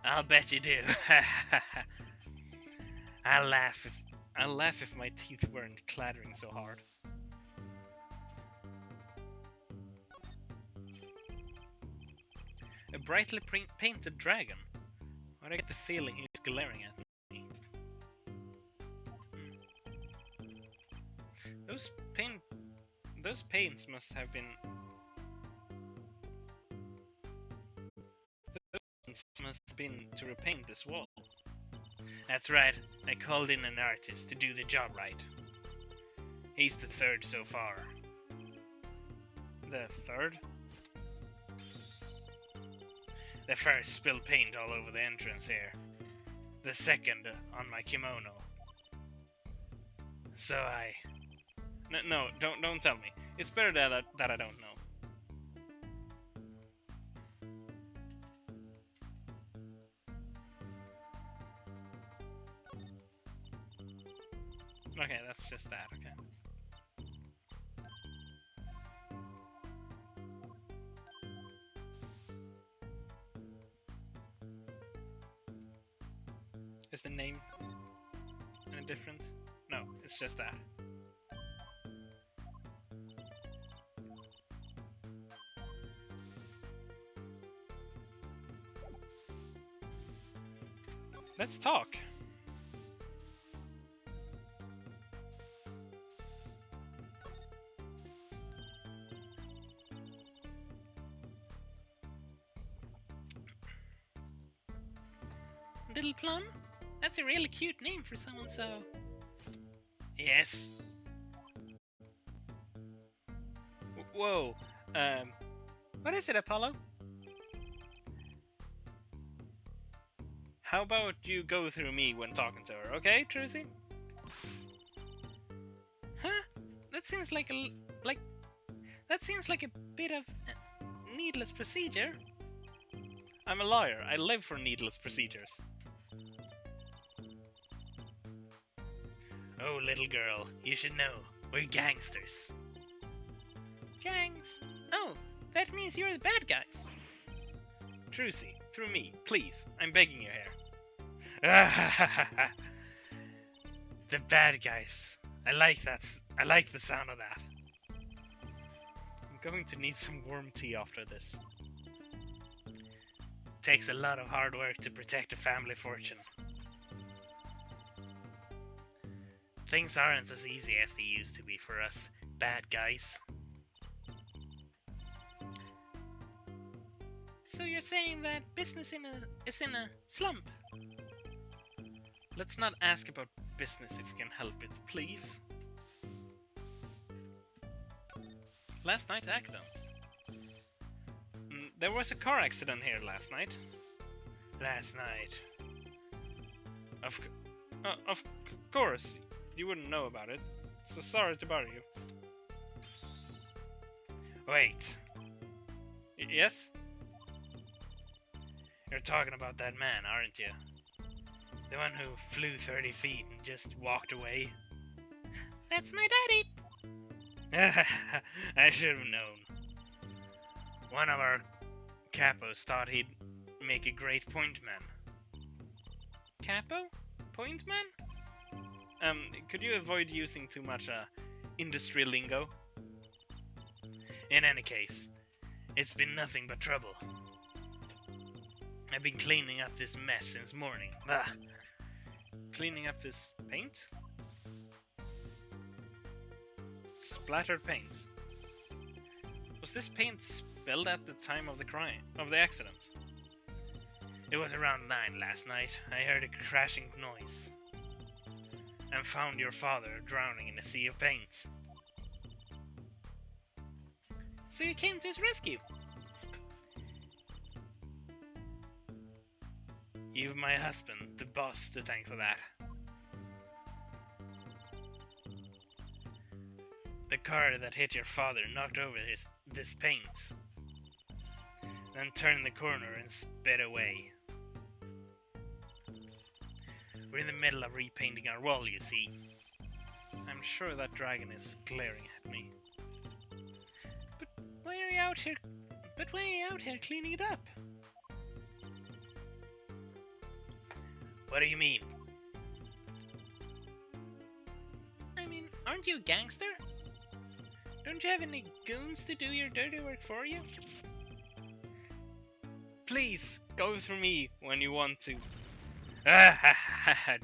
I'll bet you do. I'll laugh if my teeth weren't clattering so hard. A brightly painted dragon. Why do I get the feeling he's glaring at me? Those paints must have been. Those paints must have been to repaint this wall. That's right. I called in an artist to do the job right. He's the third so far. The third? The first spilled paint all over the entrance here. The second on my kimono. So I... No, don't tell me. It's better that I don't know. Okay, that's just that, okay. Is the name any different? No, it's just that. Let's talk. Little Plum? That's a really cute name for someone so... Yes. Whoa. What is it, Apollo? How about you go through me when talking to her, okay, Trucy? Huh? That seems like a... That seems like a bit of needless procedure. I'm a lawyer. I live for needless procedures. Oh, little girl, you should know. We're gangsters. Gangs? Oh, that means you're the bad guys. Trucy, through me, please. I'm begging you here. The bad guys. I like that. I like the sound of that. I'm going to need some warm tea after this. Takes a lot of hard work to protect a family fortune. Things aren't as easy as they used to be for us bad guys. So you're saying that business is in a slump? Let's not ask about business if we can help it, please. Last night's accident. There was a car accident here last night. Last night. Of course, you wouldn't know about it. So sorry to bother you. Wait. Yes? You're talking about that man, aren't you? The one who flew 30 feet and just walked away? That's my daddy! I should have known. One of our capos thought he'd make a great point man. Capo? Point man? Could you avoid using too much industry lingo? In any case, it's been nothing but trouble. I've been cleaning up this mess since morning. Ugh. Cleaning up this paint? Splattered paint. Was this paint spilled at the time of the accident? It was around 9 last night. I heard a crashing noise and found your father drowning in a sea of paint. So you came to his rescue? You've my husband, the boss, to thank for that. The car that hit your father knocked over this paint, then turned the corner and sped away. We're in the middle of repainting our wall, you see. I'm sure that dragon is glaring at me. But why are you out here? Cleaning it up? What do you mean? I mean, aren't you a gangster? Don't you have any goons to do your dirty work for you? Please, go through me when you want to.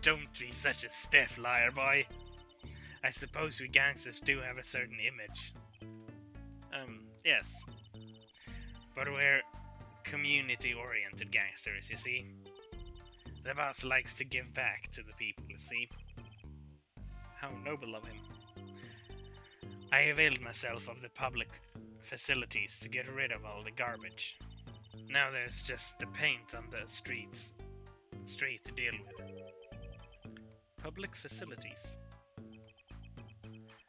Don't be such a stiff liar, boy. I suppose we gangsters do have a certain image. Yes. But we're community-oriented gangsters, you see. The boss likes to give back to the people, you see. How noble of him. I availed myself of the public facilities to get rid of all the garbage. Now there's just the paint on the street to deal with. Public facilities.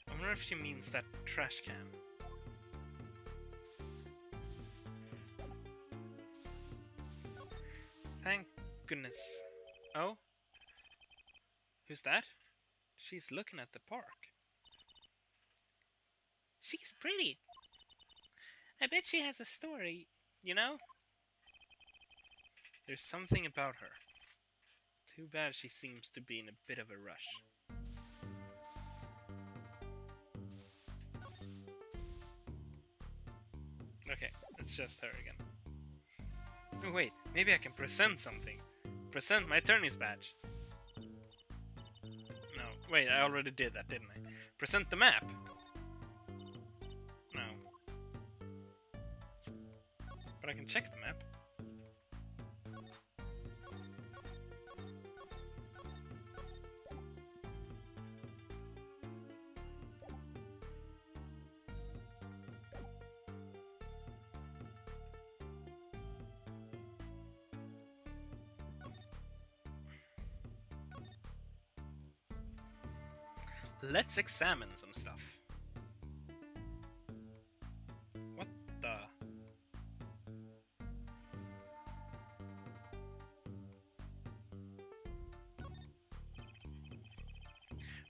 I wonder if she means that trash can. Thank goodness. Oh? Who's that? She's looking at the park. She's pretty. I bet she has a story, you know? There's something about her. Too bad she seems to be in a bit of a rush. just her again. Oh wait, maybe I can present something. Present my attorney's badge. No, wait, I already did that, didn't I? Present the map. No. But I can check the map. Let's examine some stuff. What the?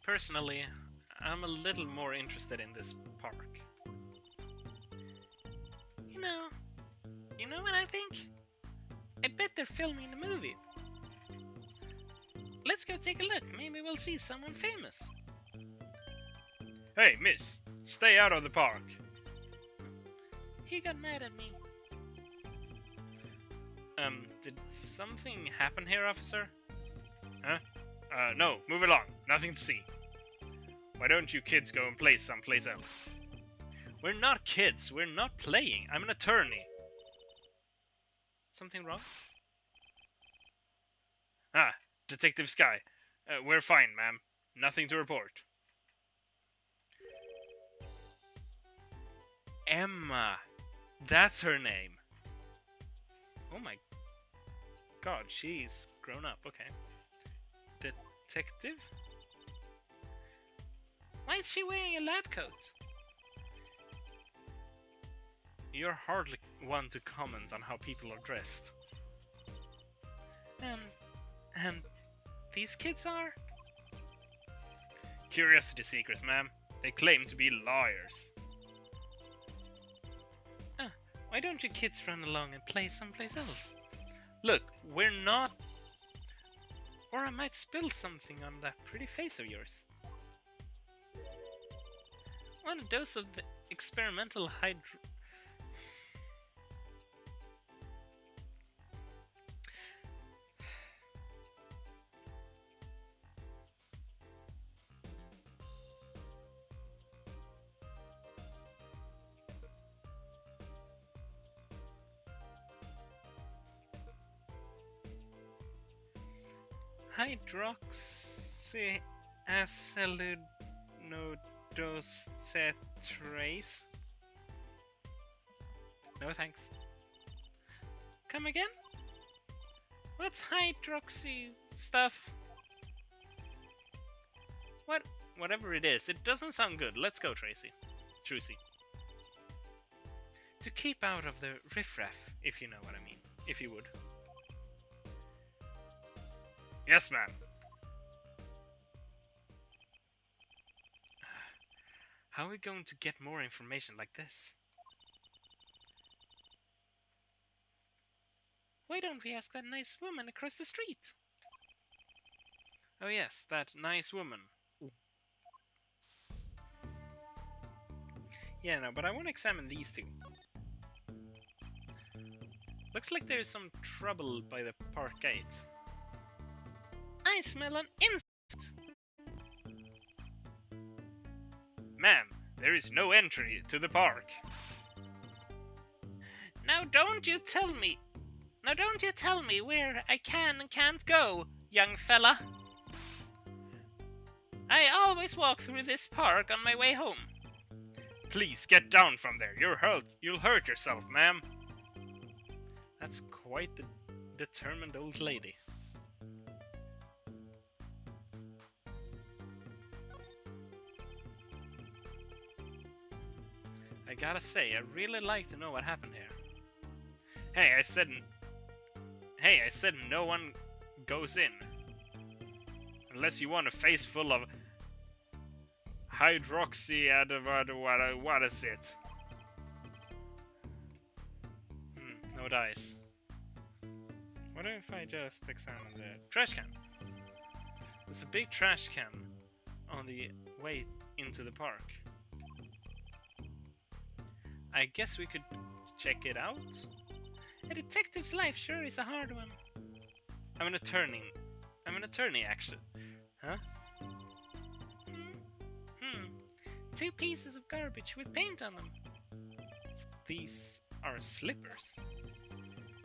Personally, I'm a little more interested in this park. You know what I think? I bet they're filming a movie. Let's go take a look. Maybe we'll see someone famous. Hey, miss, stay out of the park. He got mad at me. Did something happen here, officer? Huh? No, move along. Nothing to see. Why don't you kids go and play someplace else? We're not kids. We're not playing. I'm an attorney. Something wrong? Ah, Detective Sky. We're fine, ma'am. Nothing to report. Emma. That's her name. Oh my god, she's grown up. Okay. Detective? Why is she wearing a lab coat? You're hardly one to comment on how people are dressed. And these kids are? Curiosity seekers, ma'am. They claim to be lawyers. Why don't you kids run along and play someplace else? Look, we're not... Or I might spill something on that pretty face of yours. One dose of the experimental hydroxyacetylinodocetrase. No thanks. Come again? What's hydroxy stuff? Whatever it is, it doesn't sound good. Let's go, Trucy. To keep out of the riffraff, if you know what I mean. If you would. Yes, ma'am. How are we going to get more information like this? Why don't we ask that nice woman across the street? Oh yes, that nice woman. Yeah, no, but I want to examine these two. Looks like there's some trouble by the park gate. I smell an insect! Ma'am, there is no entry to the park. Now don't you tell me where I can and can't go, young fella. I always walk through this park on my way home. Please get down from there. You'll hurt yourself, ma'am. That's quite the determined old lady. I gotta say, I really like to know what happened here. Hey, I said no one goes in. Unless you want a face full of hydroxy, what is it? No dice. What if I just examine the trash can? There's a big trash can on the way into the park. I guess we could check it out. A detective's life sure is a hard one. I'm an attorney. I'm an attorney, actually. Huh? Two pieces of garbage with paint on them. These are slippers.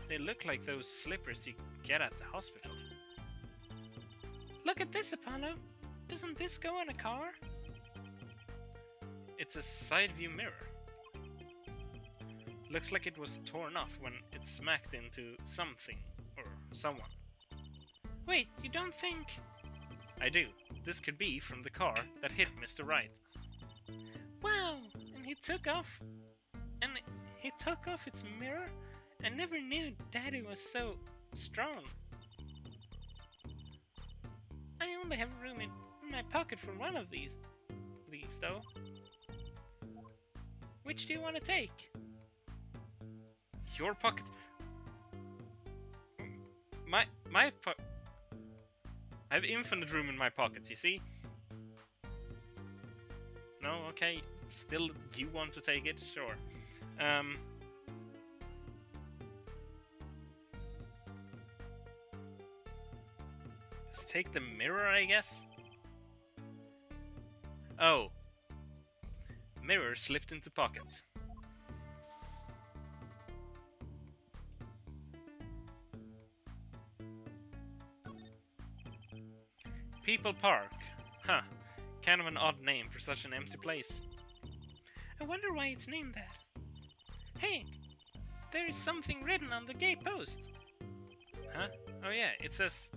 They look like those slippers you get at the hospital. Look at this, Apollo. Doesn't this go on a car? It's a side view mirror. Looks like it was torn off when it smacked into something or someone. Wait, you don't think... I do. This could be from the car that hit Mr. Wright. Wow, and he took off its mirror? I never knew Daddy was so strong. I only have room in my pocket for one of these though. Which do you want to take? Your pocket. I have infinite room in my pockets, you see? No, okay. Still, you want to take it? Sure. Let's take the mirror, I guess? Oh. Mirror slipped into pocket. People Park. Huh. Kind of an odd name for such an empty place. I wonder why it's named that. Hey! There is something written on the gate post. Huh? Oh yeah, it says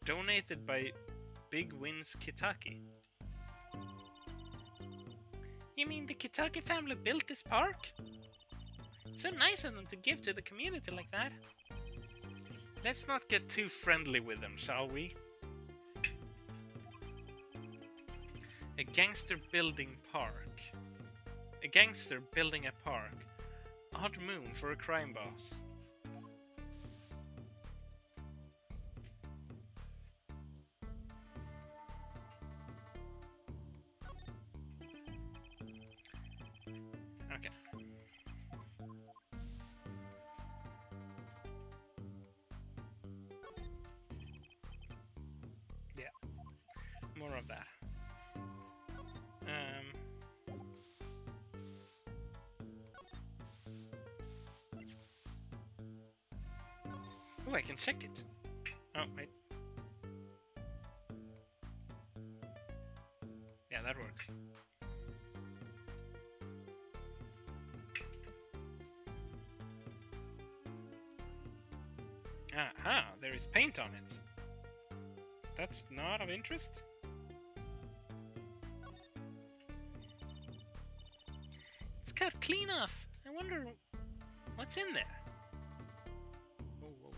donated by Big Wins Kitaki. You mean the Kitaki family built this park? So nice of them to give to the community like that. Let's not get too friendly with them, shall we? A gangster building park. A gangster building a park. Odd moon for a crime boss. Okay. Yeah. More of that. Oh, I can check it. Oh, wait. Yeah, that works. Aha, there is paint on it. That's not of interest? It's cut clean off. I wonder what's in there. Whoa, whoa.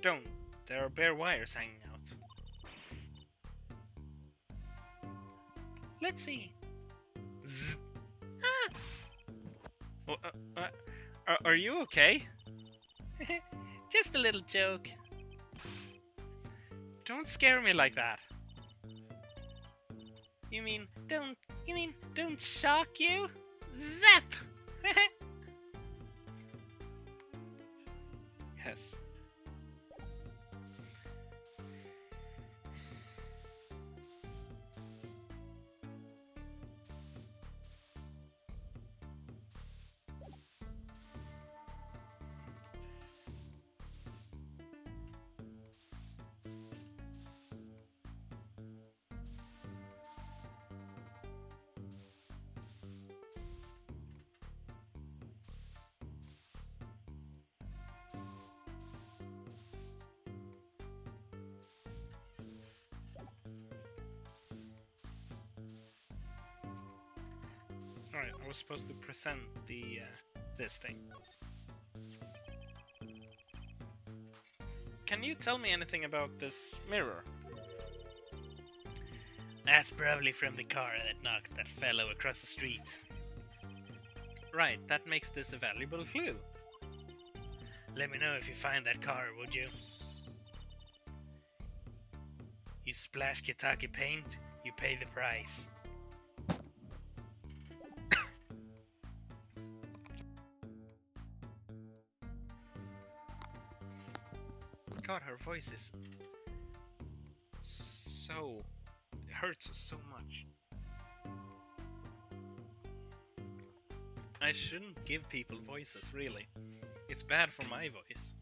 Don't. There are bare wires hanging out. Let's see. Zzz. Ah! Are you okay? Just a little joke. Don't scare me like that. You mean don't shock you? Zap! Yes. Alright, I was supposed to present the this thing. Can you tell me anything about this mirror? That's probably from the car that knocked that fellow across the street. Right, that makes this a valuable clue. Let me know if you find that car, would you? You splash Kitaki paint, you pay the price. God, her voice is so... It hurts so much. I shouldn't give people voices, really. It's bad for my voice.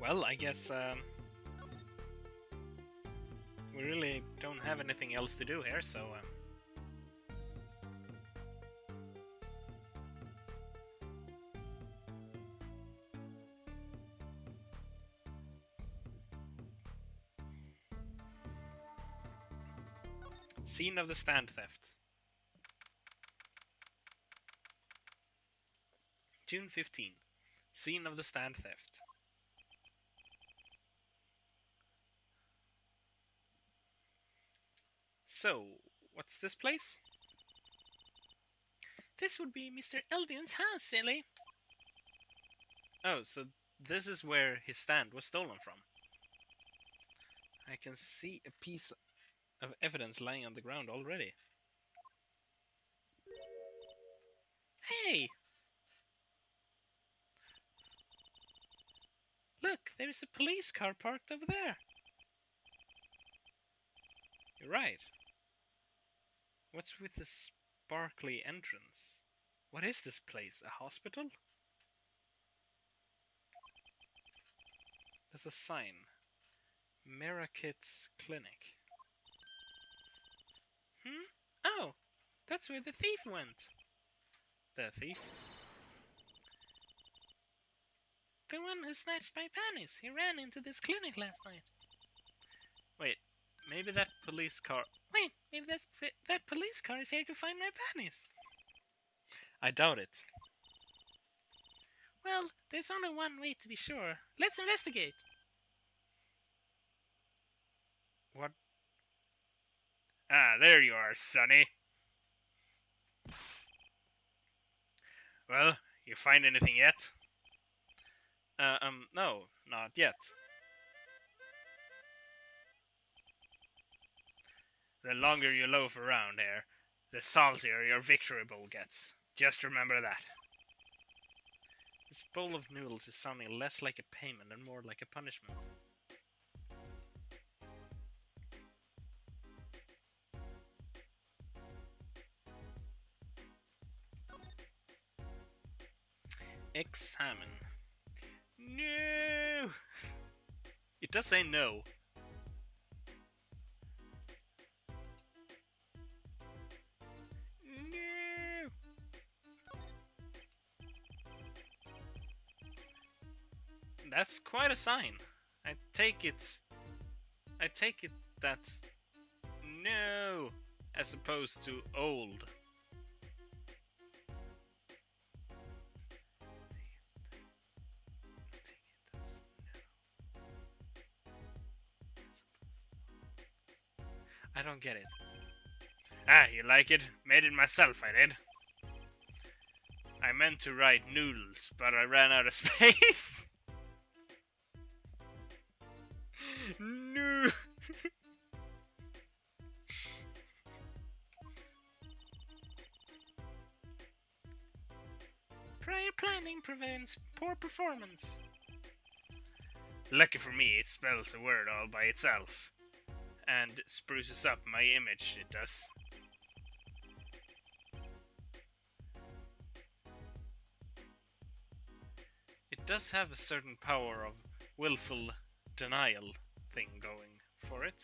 Well, I guess we really don't have anything else to do here, so scene of the stand theft. June 15. Scene of the stand theft. So, what's this place? This would be Mr. Eldion's house, silly. Oh, so this is where his stand was stolen from. I can see a piece of evidence lying on the ground already. Hey! Look, there's a police car parked over there. You're right. What's with the sparkly entrance? What is this place? A hospital? There's a sign. Merakit's Clinic. Oh! That's where the thief went. The thief? The one who snatched my panties. He ran into this clinic last night. Wait, maybe that police car... Wait, maybe that police car is here to find my panties. I doubt it. Well, there's only one way to be sure. Let's investigate. What? Ah, there you are, Sonny. Well, you find anything yet? No, not yet. The longer you loaf around here, the saltier your victory bowl gets. Just remember that. This bowl of noodles is sounding less like a payment and more like a punishment. Examine. No! It does say no. No! That's quite a sign. I take it that's no as opposed to old. I don't get it. Ah, you like it? Made it myself, I did. I meant to write noodles, but I ran out of space. No. Prior planning prevents poor performance. Lucky for me, it spells the word all by itself. And spruces up my image, it does. It does have a certain power of willful denial thing going for it.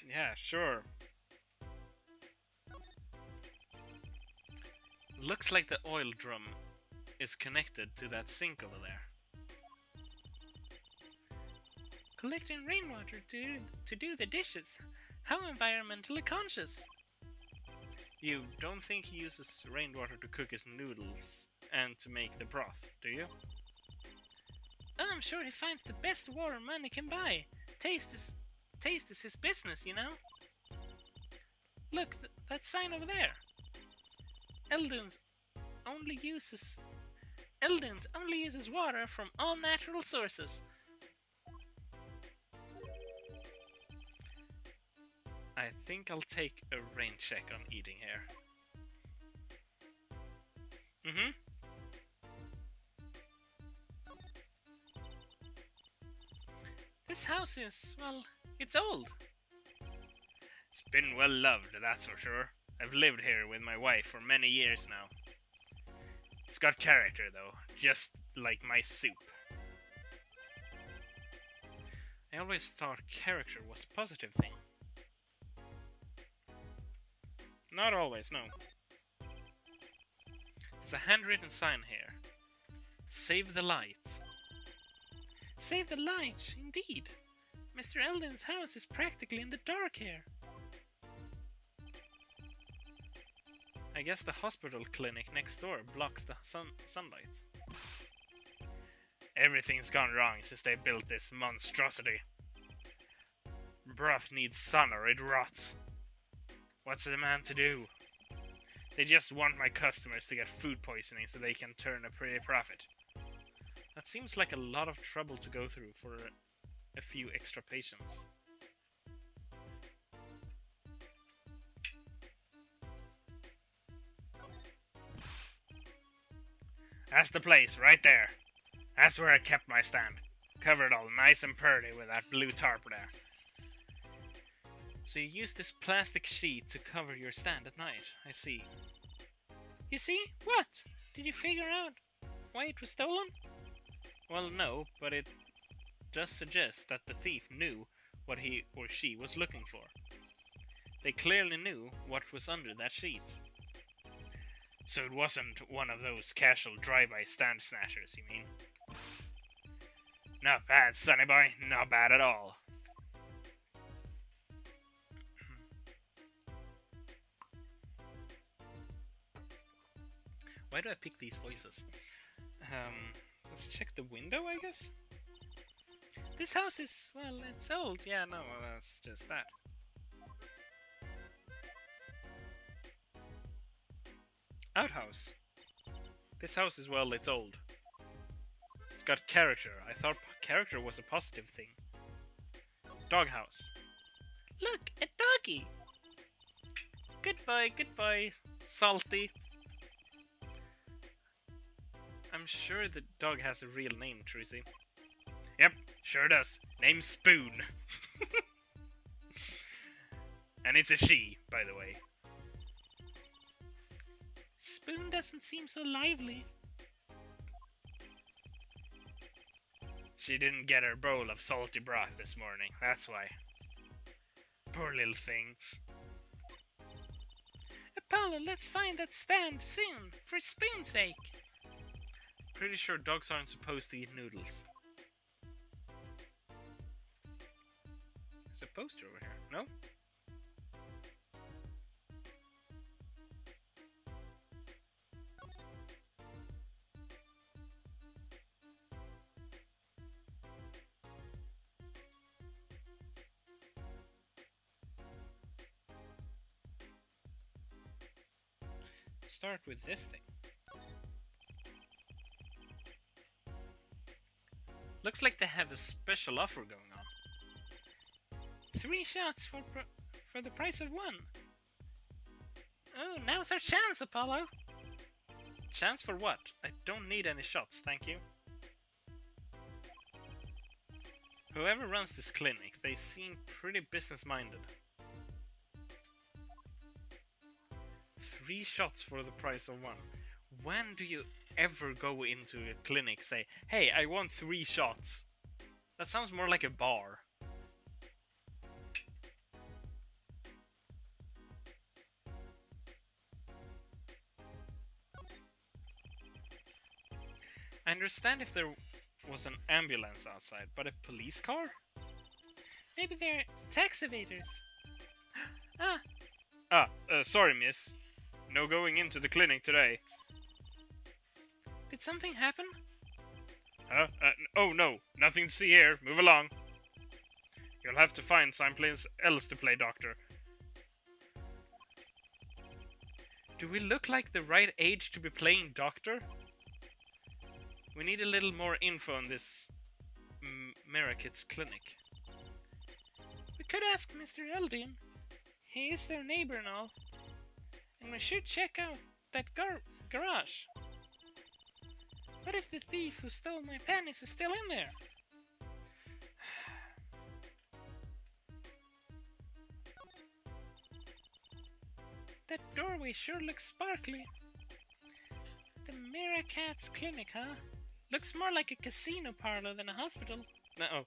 Yeah, sure. Looks like the oil drum is connected to that sink over there. Collecting rainwater to do the dishes. How environmentally conscious. You don't think he uses rainwater to cook his noodles and to make the broth, do you? Oh, I'm sure he finds the best water money can buy. Taste is his business, you know. Look, that sign over there. Eldon's only uses Eldon's only uses water from all natural sources. I think I'll take a rain check on eating here. This house is, well, it's old. It's been well loved, that's for sure. I've lived here with my wife for many years now. It's got character though, just like my soup. I always thought character was a positive thing. Not always, no. There's a handwritten sign here. Save the light. Save the light, indeed. Mr. Eldon's house is practically in the dark here. I guess the hospital clinic next door blocks the sunlight. Everything's gone wrong since they built this monstrosity. Broth needs sun or it rots. What's the man to do? They just want my customers to get food poisoning so they can turn a pretty profit. That seems like a lot of trouble to go through for a few extra patients. That's the place, right there. That's where I kept my stand. Covered all nice and pretty with that blue tarp there. So you use this plastic sheet to cover your stand at night, I see. You see? What? Did you figure out why it was stolen? Well, no, but it does suggest that the thief knew what he or she was looking for. They clearly knew what was under that sheet. So it wasn't one of those casual drive-by stand snatchers, you mean? Not bad, sonny boy. Not bad at all. Why do I pick these voices? Let's check the window, I guess? This house is, well, it's old. Yeah, no, well, that's just that. Outhouse. This house is, well, it's old. It's got character. I thought character was a positive thing. Doghouse. Look, a doggy! Goodbye, Salty. I'm sure the dog has a real name, Trucy. Yep, sure does. Name's Spoon. And it's a she, by the way. Spoon doesn't seem so lively. She didn't get her bowl of salty broth this morning, that's why. Poor little thing. Apollo, let's find that stand soon, for Spoon's sake. Pretty sure dogs aren't supposed to eat noodles. There's a poster over here, no? Start with this thing. Looks like they have a special offer going on. 3 shots for the price of 1. Oh, now's our chance, Apollo. Chance for what? I don't need any shots, thank you. Whoever runs this clinic, they seem pretty business-minded. 3 shots for the price of 1. When do you ever go into a clinic say, hey, I want 3 shots? That sounds more like a bar. I understand if there was an ambulance outside, but a police car? Maybe they're tax evaders. Sorry, miss. No going into the clinic today. Did something happen? Oh no, nothing to see here. Move along. You'll have to find someplace else to play doctor. Do we look like the right age to be playing doctor? We need a little more info on this Merakit's clinic. We could ask Mr. Eldin. He is their neighbor and all. And we should check out that garage. What if the thief who stole my panties is still in there? That doorway sure looks sparkly. The Merakat's clinic, huh? Looks more like a casino parlor than a hospital. No.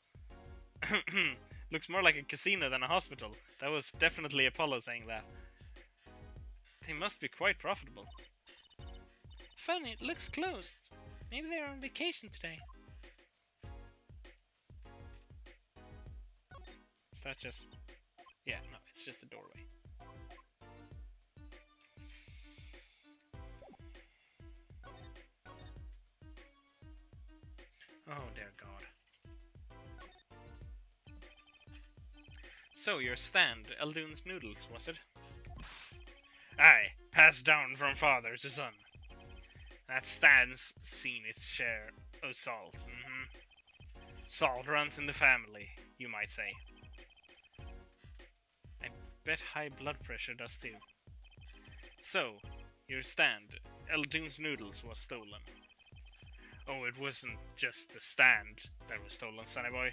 Looks more like a casino than a hospital. That was definitely Apollo saying that. They must be quite profitable. Funny, it looks closed. Maybe they're on vacation today. Is that just... Yeah, no, it's just a doorway. Oh, dear God. So, your stand, Eldun's Noodles, was it? Aye, passed down from father to son. That stand's seen its share of salt. Salt runs in the family, you might say. I bet high blood pressure does too. So, your stand, Eldun's Noodles, was stolen. Oh, it wasn't just the stand that was stolen, sonny boy.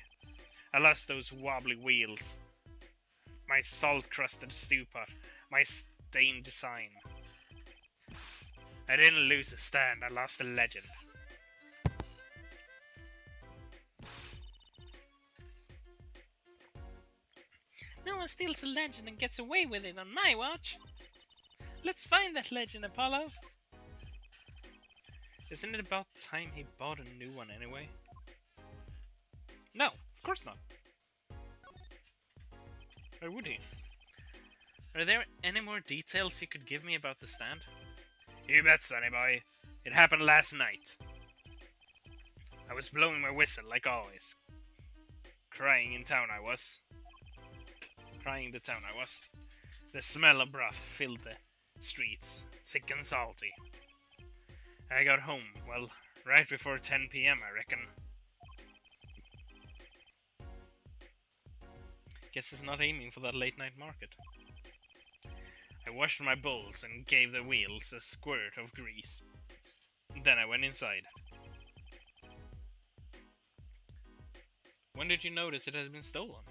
I lost those wobbly wheels, my salt-crusted stew pot, my stained design. I didn't lose a stand, I lost a legend. No one steals a legend and gets away with it on my watch. Let's find that legend, Apollo. Isn't it about time he bought a new one anyway? No, of course not. Or would he? Are there any more details you could give me about the stand? You bet, sonny boy. It happened last night. I was blowing my whistle, like always. Crying in town I was. Crying the town I was. The smell of broth filled the streets, thick and salty. I got home, well, right before 10 PM, I reckon. Guess it's not aiming for that late night market. I washed my bowls and gave the wheels a squirt of grease. Then I went inside. When did you notice it had been stolen?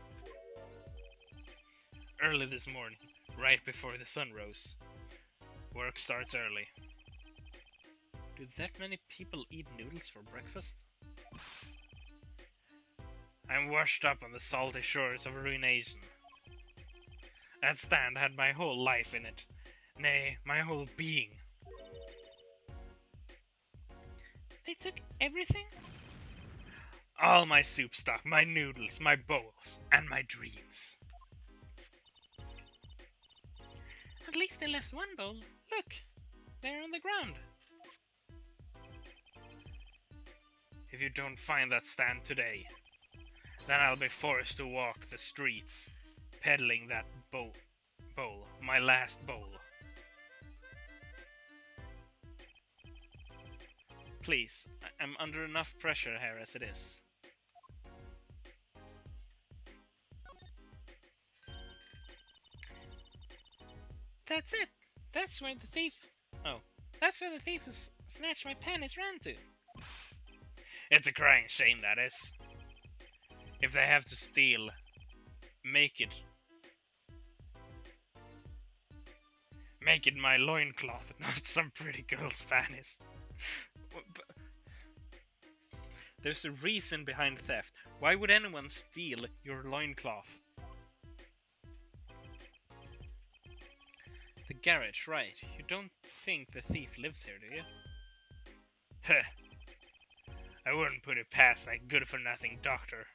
Early this morning, right before the sun rose. Work starts early. Do that many people eat noodles for breakfast? I'm washed up on the salty shores of ruination. That stand had my whole life in it. Nay, my whole being. They took everything? All my soup stock, my noodles, my bowls, and my dreams. At least they left one bowl. Look, they're on the ground. If you don't find that stand today, then I'll be forced to walk the streets, peddling that bowl, my last bowl. Please, I'm under enough pressure here as it is. That's it. That's where the thief... Oh, that's where the thief who snatched my panties ran to. It's a crying shame, that is. If they have to steal, make it my loincloth, not some pretty girl's panties. There's a reason behind theft. Why would anyone steal your loincloth? The garage, right. You don't think the thief lives here, do you? Heh. I wouldn't put it past that good-for-nothing doctor.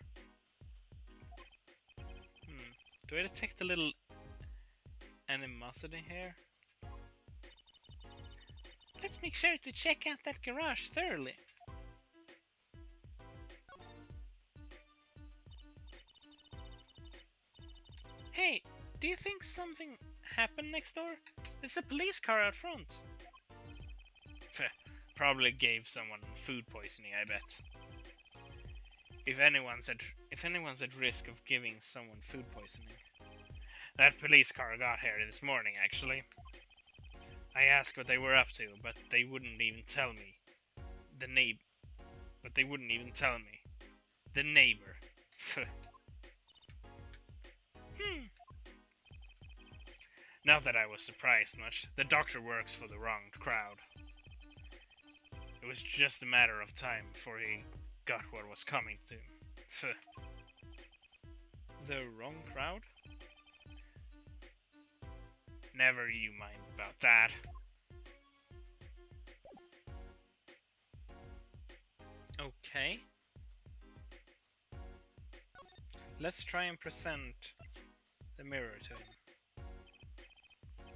Do I detect a little animosity here? Let's make sure to check out that garage thoroughly. Hey, do you think something happened next door? There's a police car out front. Probably gave someone food poisoning, I bet. If anyone's at risk of giving someone food poisoning. That police car got here this morning, actually. I asked what they were up to, but they wouldn't even tell me. But they wouldn't even tell me. The neighbor. Not that I was surprised much. The doctor works for the wrong crowd. It was just a matter of time before he got what was coming to him. The wrong crowd? Never you mind about that. Okay. Let's try and present the mirror to him.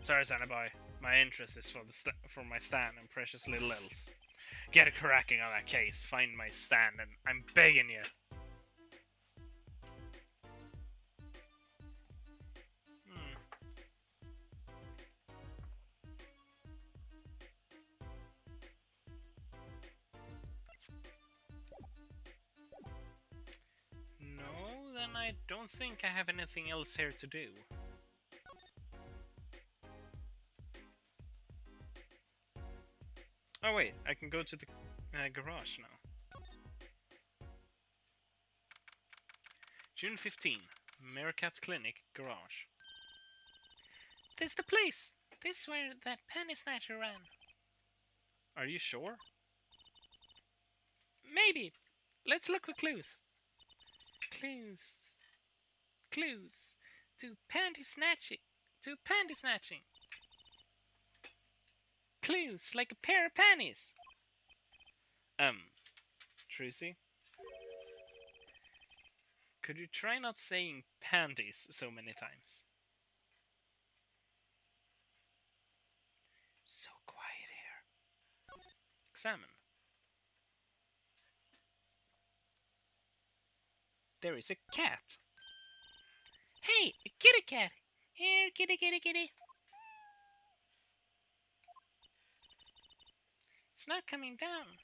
Sorry, Santa Boy. My interest is for my stand and precious little else. Get cracking on that case. Find my stand, and I'm begging you. No, then I don't think I have anything else here to do. Oh wait, I can go to the garage now. June 15, Meerkat Clinic Garage. This is the place! This is where that penny snatcher ran. Are you sure? Maybe. Let's look for clues. Clues. To panty snatching. Clues like a pair of panties. Trucy? Could you try not saying panties so many times? So quiet here. Examine. There is a cat. Hey, a kitty cat. Here, kitty. It's not coming down.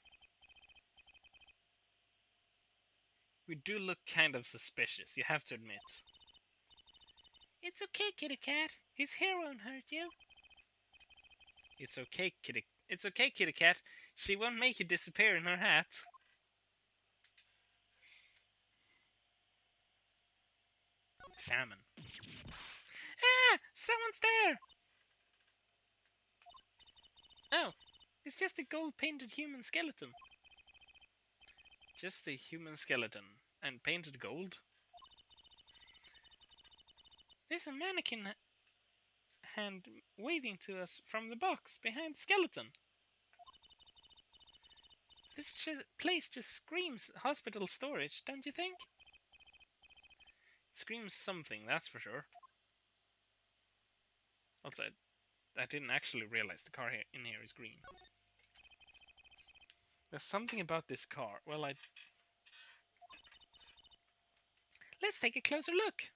We do look kind of suspicious, you have to admit. It's okay, kitty cat. His hair won't hurt you. It's okay, kitty cat. She won't make you disappear in her hat. Salmon. Ah! Someone's there! Oh, it's just a gold-painted human skeleton. Just a human skeleton. And painted gold? There's a mannequin hand waving to us from the box behind the skeleton. This place just screams hospital storage, don't you think? It screams something, that's for sure. Also, I didn't actually realize the car in here is green. There's something about this car. Well, let's take a closer look.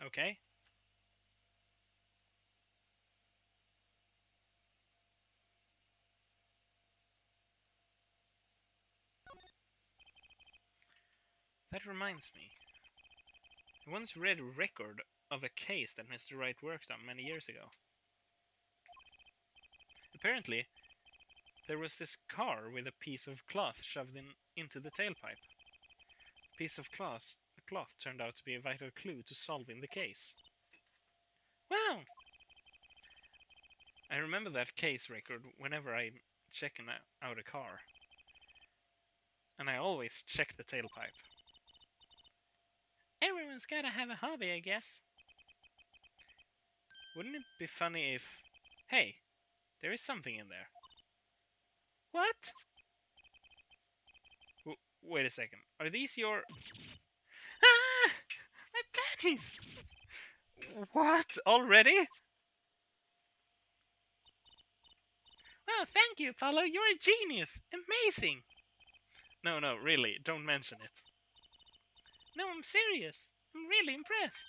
Okay. That reminds me. I once read a record of a case that Mr. Wright worked on many years ago. Apparently, there was this car with a piece of cloth shoved into the tailpipe. The piece of cloth turned out to be a vital clue to solving the case. Wow! I remember that case record whenever I'm checking out a car. And I always check the tailpipe. Everyone's gotta have a hobby, I guess. Wouldn't it be funny if... Hey, there is something in there. What? Wait a second. Are these your... Ah! My panties! What? Already? Well, thank you, Paulo. You're a genius. Amazing. No, really. Don't mention it. No, I'm serious. I'm really impressed.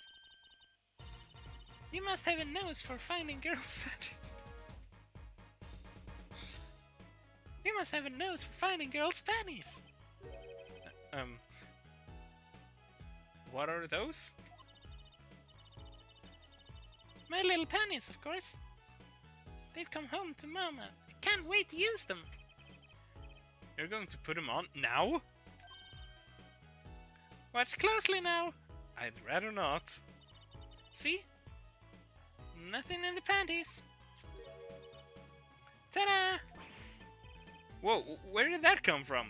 You must have a nose for finding girls' panties. You must have a nose for finding girls' panties. Um, what are those? My little panties, of course. They've come home to Mama. I can't wait to use them. You're going to put them on now? Watch closely now. I'd rather not. See? Nothing in the panties. Ta-da! Whoa, where did that come from?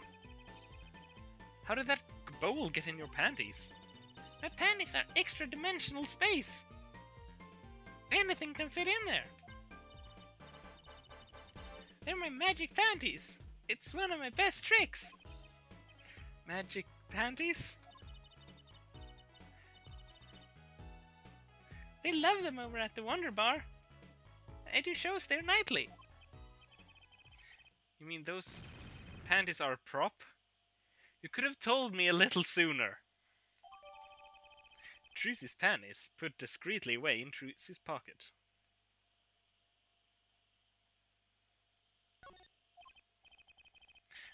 How did that bowl get in your panties? My panties are extra dimensional space. Anything can fit in there. They're my magic panties. It's one of my best tricks. Magic panties? They love them over at the Wonder Bar. I do shows there nightly. You mean those panties are a prop? You could have told me a little sooner. Trucy's panties put discreetly away in Trucy's pocket.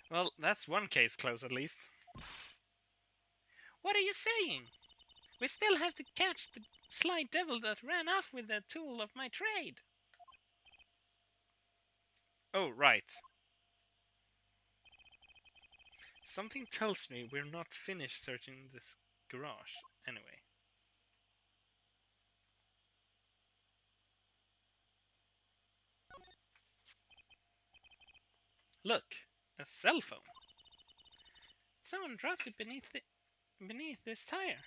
Well, that's one case closed at least. What are you saying? We still have to catch the sly devil that ran off with the tool of my trade. Oh, right. Something tells me we're not finished searching this garage, anyway. Look, a cell phone. Someone dropped it beneath this tire.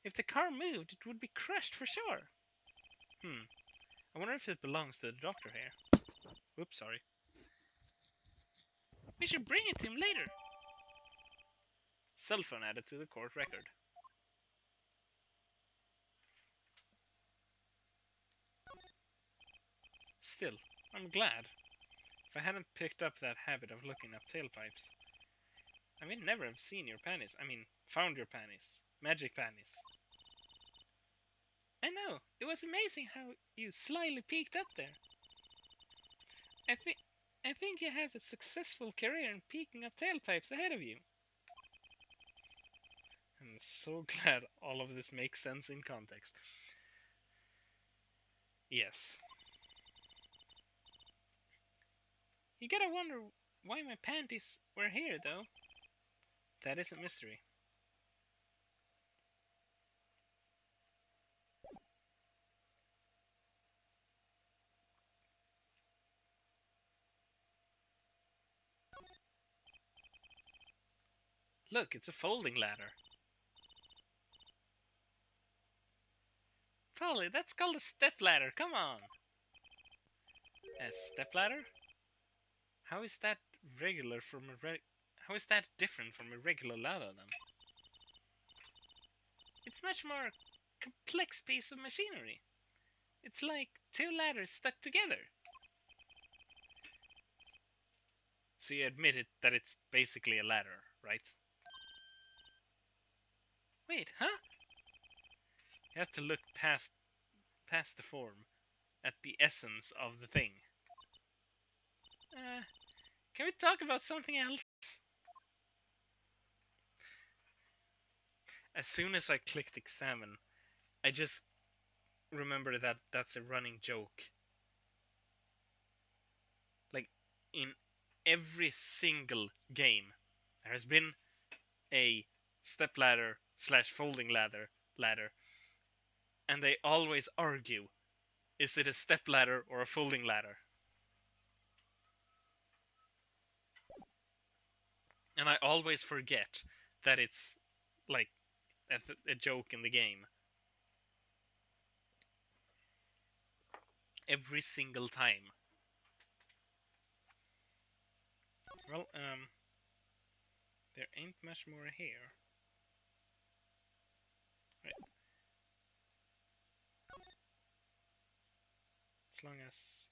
If the car moved, it would be crushed for sure. I wonder if it belongs to the doctor here. Oops, sorry. We should bring it to him later. Cell phone added to the court record. Still, I'm glad. If I hadn't picked up that habit of looking up tailpipes, I may never have seen your panties. I mean, found your panties. Magic panties. I know. It was amazing how you slyly peeked up there. I think you have a successful career in peeking up tailpipes ahead of you. I'm so glad all of this makes sense in context. Yes. You gotta wonder why my panties were here, though. That is a mystery. Look, it's a folding ladder. Polly, that's called a stepladder. Come on. A stepladder? How is that regular from a How is that different from a regular ladder then? It's much more complex piece of machinery. It's like two ladders stuck together. So you admit that it's basically a ladder, right? Wait, huh? You have to look past the form at the essence of the thing. Can we talk about something else? As soon as I clicked examine, I just remember that that's a running joke. Like, in every single game, there has been a stepladder / folding ladder, and they always argue, is it a stepladder or a folding ladder? And I always forget that it's like a joke in the game. Every single time. Well, there ain't much more here. Right. As long as...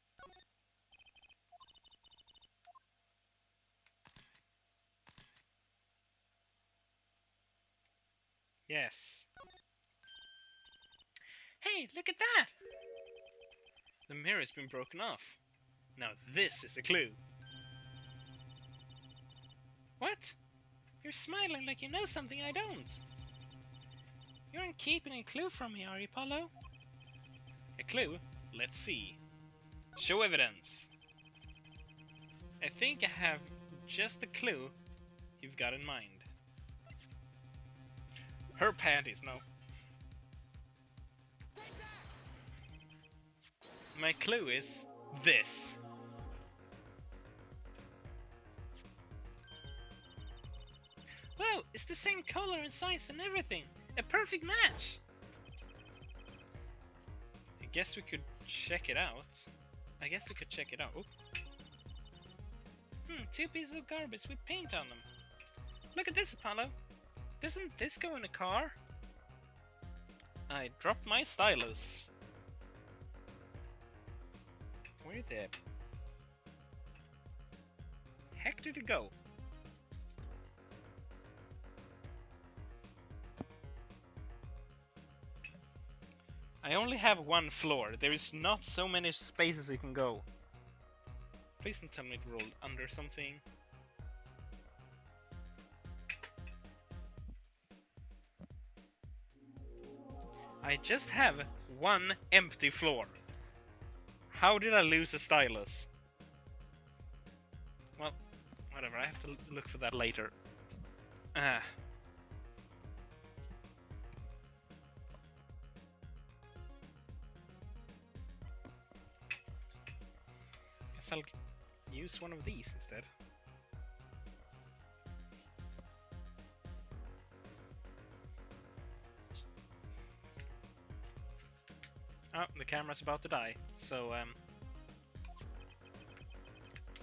Yes. Hey, look at that! The mirror's been broken off. Now this is a clue. What? You're smiling like you know something I don't. You aren't keeping a clue from me, are you, Apollo? A clue? Let's see. Show evidence. I think I have just the clue you've got in mind. Her panties, no. My clue is this. Wow, it's the same color and size and everything. A perfect match. I guess we could check it out. Oh. Two pieces of garbage with paint on them. Look at this, Apollo. Doesn't this go in a car? I dropped my stylus. Where the heck did it go? I only have one floor. There is not so many spaces you can go. Please don't tell me it rolled under something. I just have one empty floor. How did I lose a stylus? Well, whatever. I have to look for that later. Guess I'll use one of these instead. Oh, the camera's about to die. So,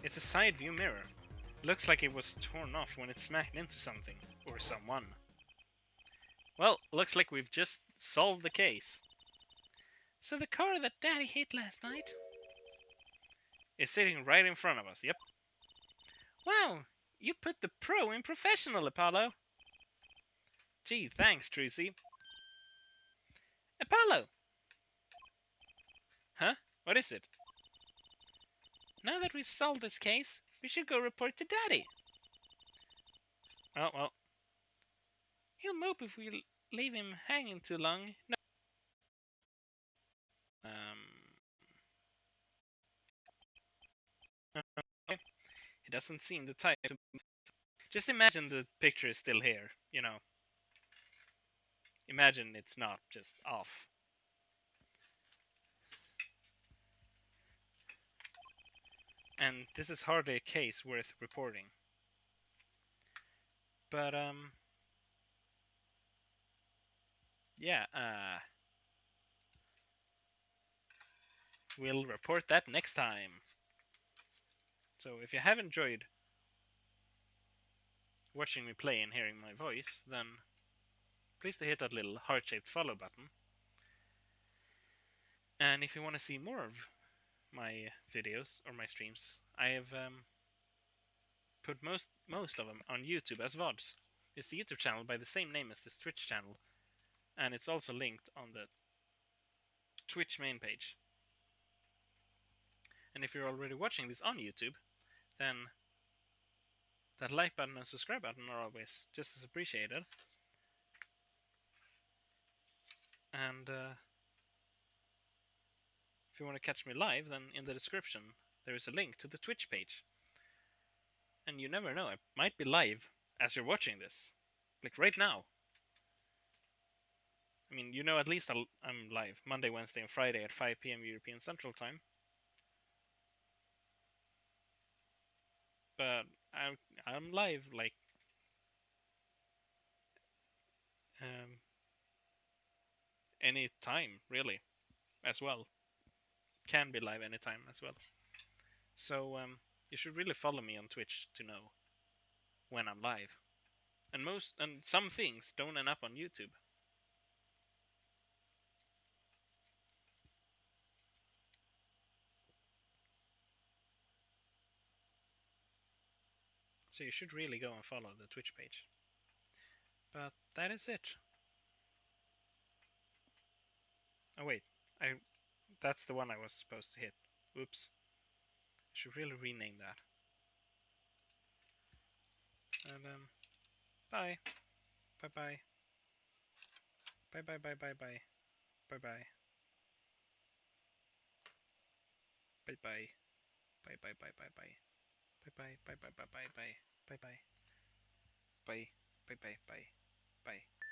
it's a side view mirror. Looks like it was torn off when it smacked into something. Or someone. Well, looks like we've just solved the case. So the car that Daddy hit last night is sitting right in front of us, yep. Wow, you put the pro in professional, Apollo. Gee, thanks, Trucy. Apollo! Huh? What is it? Now that we've solved this case, we should go report to Daddy. Oh, well. He'll mope if we leave him hanging too long. No. Okay. He doesn't seem the type to... Just imagine the picture is still here, you know. Imagine it's not just off. And this is hardly a case worth reporting. But, yeah, we'll report that next time. So if you have enjoyed watching me play and hearing my voice, then please hit that little heart-shaped follow button. And if you want to see more of my videos or my streams, I have put most of them on YouTube as VoDs. It's the YouTube channel by the same name as this Twitch channel, and it's also linked on the Twitch main page. And if you're already watching this on YouTube, then that like button and subscribe button are always just as appreciated. And if you want to catch me live, then in the description there is a link to the Twitch page. And you never know, I might be live as you're watching this. Like right now. I mean, you know, at least I'm live Monday, Wednesday, and Friday at 5 p.m. European Central Time. But I'm live like any time really, as well. Can be live anytime as well. So you should really follow me on Twitch to know when I'm live. And some things don't end up on YouTube. So you should really go and follow the Twitch page. But that is it. Oh wait, I that's the one I was supposed to hit. Oops. I should really rename that. And bye. Bye bye. Bye bye bye bye bye. Bye bye. Bye bye. Bye bye bye bye bye. Bye bye bye bye bye bye bye. Bye bye. Bye bye bye bye. Bye.